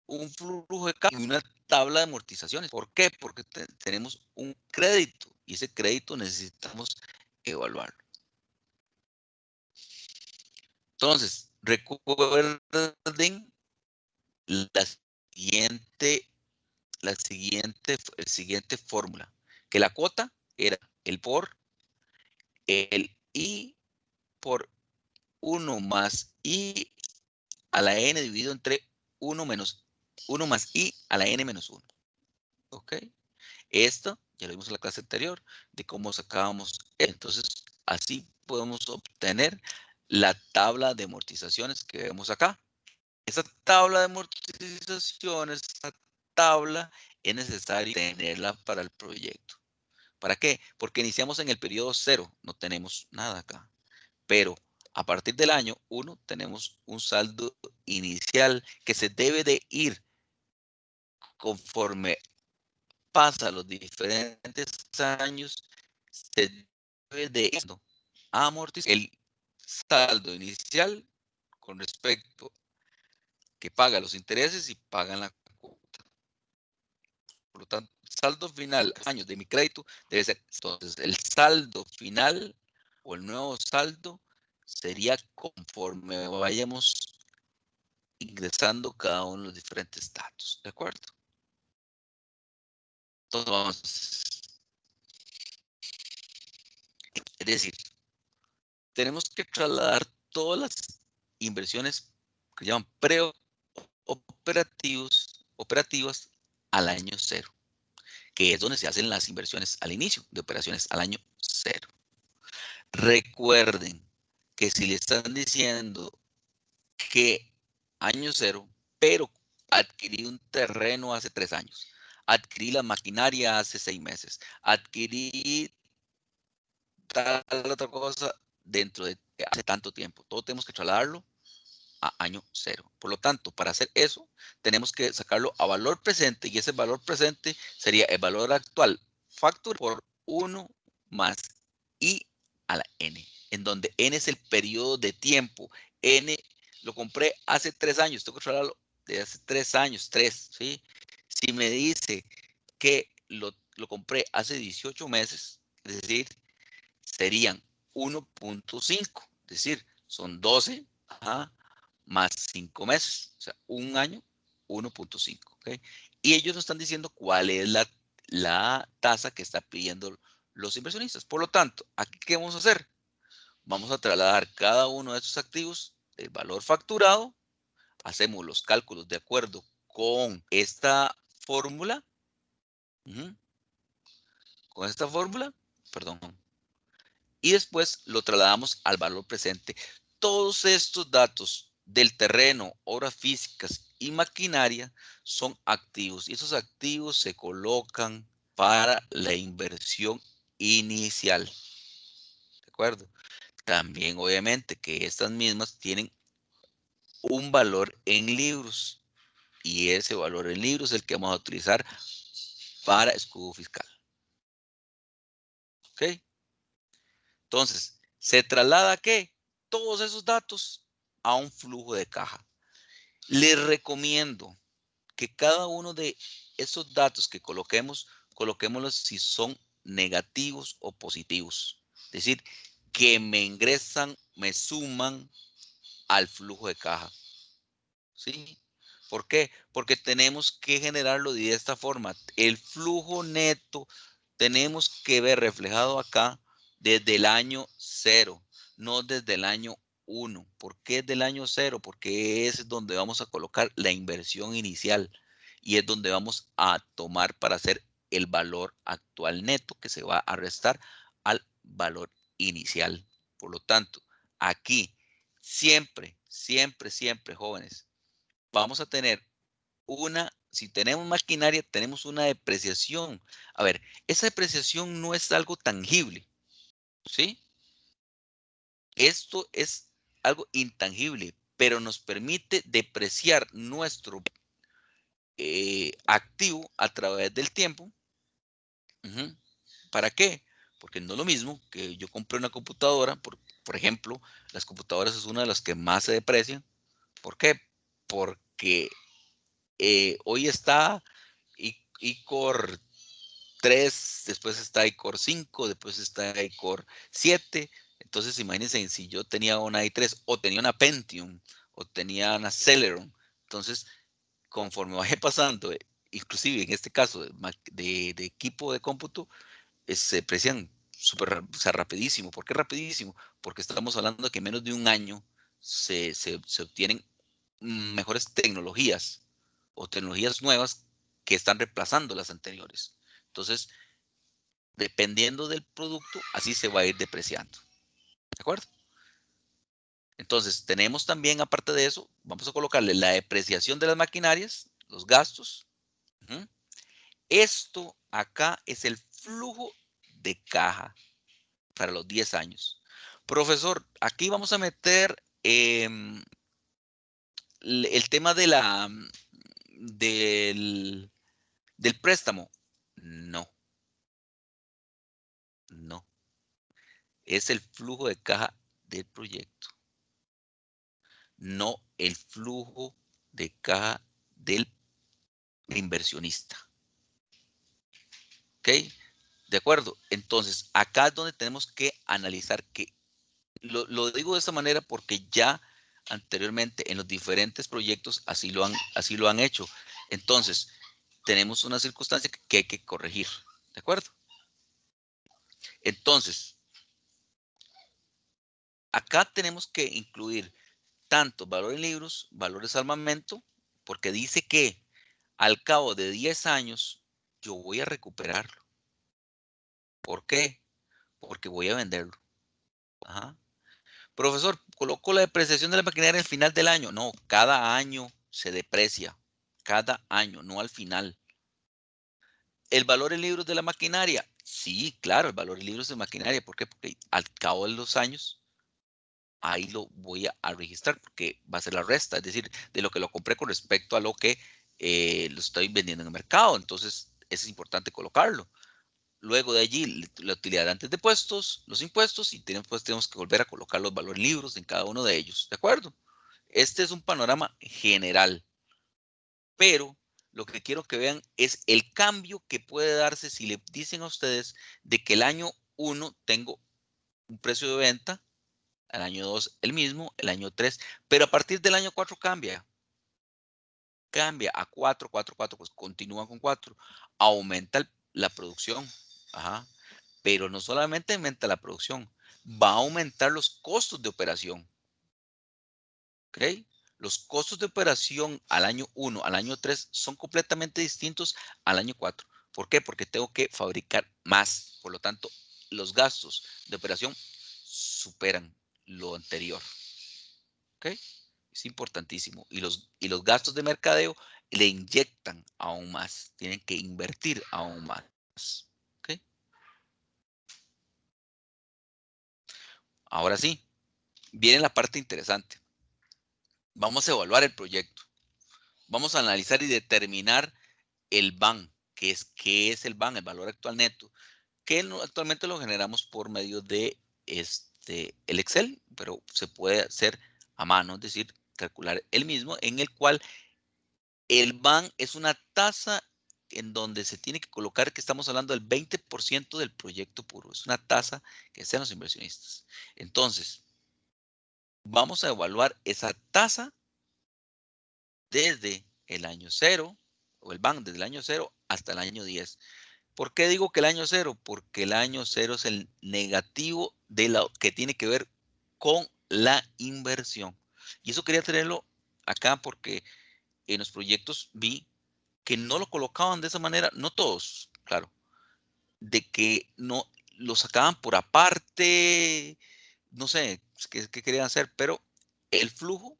un flujo de caja y una tabla de amortizaciones. ¿Por qué? Porque tenemos un crédito y ese crédito necesitamos evaluarlo. Entonces, recuerden la siguiente fórmula, que la cuota era el I por 1 más I a la N dividido entre 1 más I a la N menos 1. ¿Ok? Esto ya lo vimos en la clase anterior de cómo sacábamos. Entonces, así podemos obtener la tabla de amortizaciones que vemos acá. Esa tabla de amortizaciones, esa tabla es necesario tenerla para el proyecto. ¿Para qué? Porque iniciamos en el periodo 0, no tenemos nada acá. Pero a partir del año 1 tenemos un saldo inicial que se debe de ir conforme pasa los diferentes años, se debe de ir amortizar el saldo inicial con respecto que paga los intereses y pagan la cuota. Por lo tanto, el saldo final, años de mi crédito, debe ser. Entonces, el saldo final o el nuevo saldo sería conforme vayamos ingresando cada uno de los diferentes datos. ¿De acuerdo? Entonces, es decir, tenemos que trasladar todas las inversiones que llaman operativas al año 0. que es donde se hacen las inversiones al inicio de operaciones al año 0. Recuerden que si le están diciendo que año 0, pero adquirí un terreno hace 3 años, adquirí la maquinaria hace 6 meses, adquirí tal otra cosa dentro de hace tanto tiempo. Todo tenemos que trasladarlo a año 0. Por lo tanto, para hacer eso, tenemos que sacarlo a valor presente y ese valor presente sería el valor actual factor por 1 más I a la N, en donde N es el periodo de tiempo. N lo compré hace 3 años, tengo que trasladarlo de hace 3 años, 3, ¿sí? Si me dice que lo compré hace 18 meses, es decir, serían 1.5, es decir, son 12 más 5 meses, o sea, un año, 1.5. ¿Okay? Y ellos nos están diciendo cuál es la tasa que está pidiendo los inversionistas. Por lo tanto, ¿aquí qué vamos a hacer? Vamos a trasladar cada uno de estos activos, el valor facturado, hacemos los cálculos de acuerdo con esta fórmula, perdón, y después lo trasladamos al valor presente. Todos estos datos del terreno, obras físicas y maquinaria son activos y esos activos se colocan para la inversión inicial. ¿De acuerdo? También obviamente que estas mismas tienen un valor en libros y ese valor en libros es el que vamos a utilizar para escudo fiscal. ¿Ok? Entonces, ¿se traslada qué? Todos esos datos a un flujo de caja. Les recomiendo que cada uno de esos datos que coloquémoslos si son negativos o positivos. Es decir, que me ingresan, me suman al flujo de caja. ¿Sí? ¿Por qué? Porque tenemos que generarlo de esta forma. El flujo neto tenemos que ver reflejado acá desde el año 0, no desde el año 1. ¿Por qué es del año 0? Porque es donde vamos a colocar la inversión inicial y es donde vamos a tomar para hacer el valor actual neto que se va a restar al valor inicial. Por lo tanto, aquí siempre, siempre, siempre, jóvenes, vamos a tener si tenemos maquinaria, tenemos una depreciación. A ver, esa depreciación no es algo tangible, ¿sí? Esto es algo intangible, pero nos permite depreciar nuestro activo a través del tiempo. ¿Para qué? Porque no es lo mismo que yo compré una computadora, por ejemplo, las computadoras es una de las que más se deprecian. ¿Por qué? Porque hoy está iCore 3, después está iCore 5, después está iCore 7. Entonces, imagínense si yo tenía una i3 o tenía una Pentium o tenía una Celeron. Entonces, conforme vaya pasando, inclusive en este caso de equipo de cómputo, se deprecian súper, o sea, rapidísimo. ¿Por qué rapidísimo? Porque estamos hablando de que en menos de un año se obtienen mejores tecnologías o tecnologías nuevas que están reemplazando las anteriores. Entonces, dependiendo del producto, así se va a ir depreciando. ¿De acuerdo? Entonces, tenemos también, aparte de eso, vamos a colocarle la depreciación de las maquinarias, los gastos. Esto acá es el flujo de caja para los 10 años. Profesor, aquí vamos a meter el tema del préstamo. No, no. Es el flujo de caja del proyecto, no el flujo de caja del inversionista. ¿Ok? De acuerdo. Entonces, acá es donde tenemos que analizar que, lo digo de esta manera porque ya anteriormente en los diferentes proyectos así lo han hecho. Entonces, tenemos una circunstancia que hay que corregir. ¿De acuerdo? Entonces, acá tenemos que incluir tanto valor en libros, valores de armamento, porque dice que al cabo de 10 años yo voy a recuperarlo. ¿Por qué? Porque voy a venderlo. Ajá. Profesor, coloco la depreciación de la maquinaria al final del año. No, cada año se deprecia. Cada año, no al final. ¿El valor en libros de la maquinaria? Sí, claro, el valor en libros de maquinaria. ¿Por qué? Porque al cabo de los años, ahí lo voy a registrar porque va a ser la resta. Es decir, de lo que lo compré con respecto a lo que lo estoy vendiendo en el mercado. Entonces, es importante colocarlo. Luego de allí, la utilidad antes de puestos, los impuestos, y después tenemos que volver a colocar los valores libros en cada uno de ellos. ¿De acuerdo? Este es un panorama general, pero lo que quiero que vean es el cambio que puede darse si le dicen a ustedes de que el año 1 tengo un precio de venta, el año 2 el mismo, el año 3, pero a partir del año 4 cambia a 4, 4, 4, pues continúa con 4, aumenta la producción, ajá, pero no solamente aumenta la producción, va a aumentar los costos de operación, ¿ok? Los costos de operación al año 1, al año 3 son completamente distintos al año 4. ¿Por qué? Porque tengo que fabricar más. Por lo tanto, los gastos de operación superan lo anterior. ¿Ok? Es importantísimo. Y los gastos de mercadeo le inyectan aún más. Tienen que invertir aún más. ¿Ok? Ahora sí, viene la parte interesante. Vamos a evaluar el proyecto. Vamos a analizar y determinar el BAN, qué es el BAN, el valor actual neto, que actualmente lo generamos por medio de el Excel, pero se puede hacer a mano, es decir, calcular el mismo, en el cual el BAN es una tasa en donde se tiene que colocar que estamos hablando del 20% del proyecto puro. Es una tasa que sean los inversionistas. Entonces, vamos a evaluar esa tasa desde el año cero, o el BAN desde el año cero hasta el año 10. ¿Por qué digo que el año cero? Porque el año cero es el negativo de lo que tiene que ver con la inversión. Y eso quería tenerlo acá porque en los proyectos vi que no lo colocaban de esa manera, no todos, claro, de que no lo sacaban por aparte, no sé qué querían hacer, pero el flujo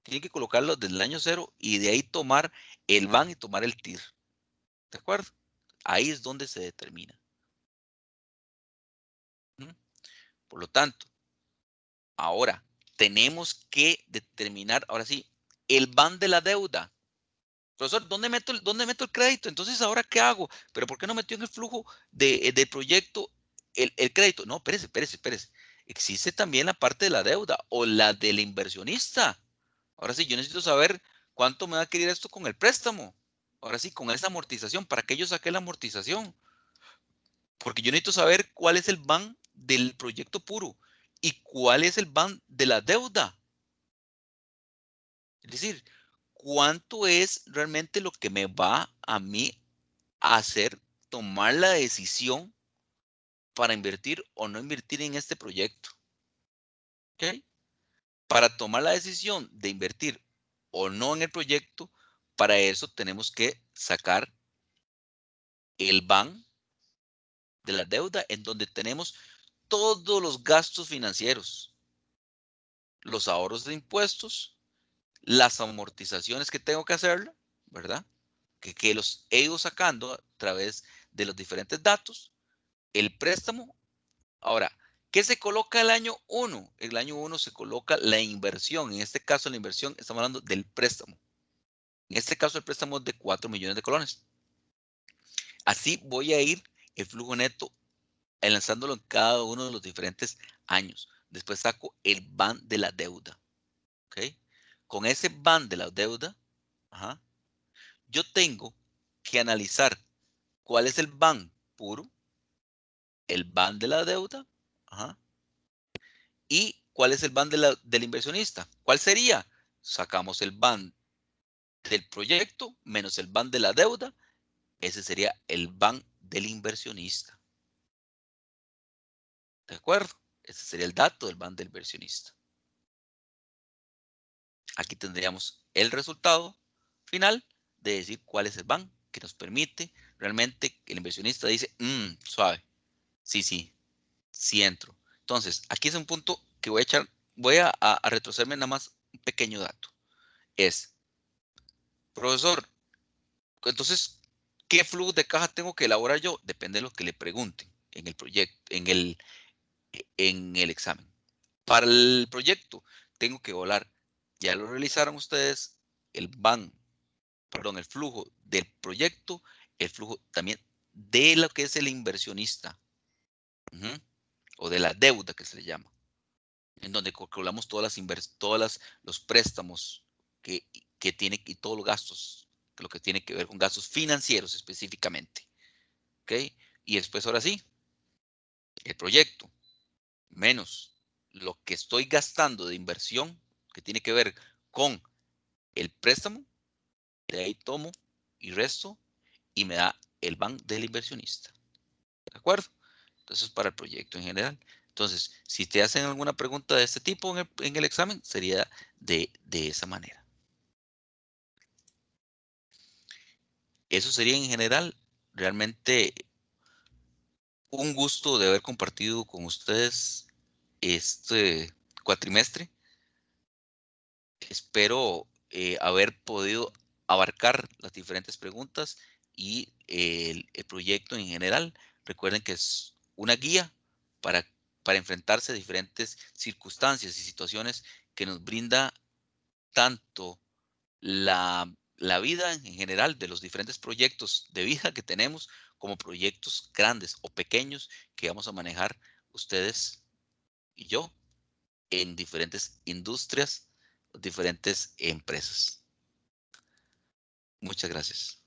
tiene que colocarlo desde el año cero y de ahí tomar el BAN y tomar el TIR. ¿De acuerdo? Ahí es donde se determina. ¿Mm? Por lo tanto, ahora tenemos que determinar, ahora sí, el BAN de la deuda. Profesor, ¿dónde meto el crédito? Entonces, ¿ahora qué hago? ¿Pero por qué no metió en el flujo del proyecto el crédito? No, espérese. Existe también la parte de la deuda o la del inversionista. Ahora sí, yo necesito saber cuánto me va a querer esto con el préstamo. Ahora sí, con esa amortización. ¿Para qué yo saqué la amortización? Porque yo necesito saber cuál es el BAN del proyecto puro y cuál es el BAN de la deuda. Es decir, cuánto es realmente lo que me va a mí a hacer tomar la decisión para invertir o no invertir en este proyecto. ¿Ok? Para tomar la decisión de invertir o no en el proyecto, para eso tenemos que sacar el BAN de la deuda en donde tenemos todos los gastos financieros, los ahorros de impuestos, las amortizaciones que tengo que hacer, ¿verdad? Que los he ido sacando a través de los diferentes datos, el préstamo. Ahora, ¿qué se coloca el año 1? El año 1 se coloca la inversión. En este caso, la inversión, estamos hablando del préstamo. En este caso, el préstamo es de 4 millones de colones. Así voy a ir el flujo neto lanzándolo en cada uno de los diferentes años. Después saco el BAN de la deuda. ¿Ok? Con ese BAN de la deuda, ajá, yo tengo que analizar cuál es el BAN puro, el BAN de la deuda, ajá, y cuál es el BAN del inversionista. ¿Cuál sería? Sacamos el BAN del proyecto menos el BAN de la deuda. Ese sería el BAN del inversionista. ¿De acuerdo? Ese sería el dato del BAN del inversionista. Aquí tendríamos el resultado final de decir cuál es el BAN que nos permite realmente el inversionista dice, suave, sí, sí entro. Entonces, aquí es un punto que voy a retrocederme nada más un pequeño dato. Es, profesor, entonces, ¿qué flujo de caja tengo que elaborar yo? Depende de lo que le pregunten en el proyecto, en el examen. Para el proyecto, tengo que volar. Ya lo realizaron ustedes, el el flujo del proyecto, el flujo también de lo que es el inversionista, o de la deuda que se le llama, en donde calculamos los préstamos que, que tiene y todos los gastos, lo que tiene que ver con gastos financieros específicamente. ¿Ok? Y después, ahora sí, el proyecto menos lo que estoy gastando de inversión, que tiene que ver con el préstamo, de ahí tomo y resto y me da el bank del inversionista. ¿De acuerdo? Entonces, para el proyecto en general. Entonces, si te hacen alguna pregunta de este tipo en el examen, sería de esa manera. Eso sería en general. Realmente un gusto de haber compartido con ustedes este cuatrimestre. Espero haber podido abarcar las diferentes preguntas y el proyecto en general. Recuerden que es una guía para, para enfrentarse a diferentes circunstancias y situaciones que nos brinda tanto la vida en general de los diferentes proyectos de vida que tenemos, como proyectos grandes o pequeños que vamos a manejar ustedes y yo en diferentes industrias, diferentes empresas. Muchas gracias.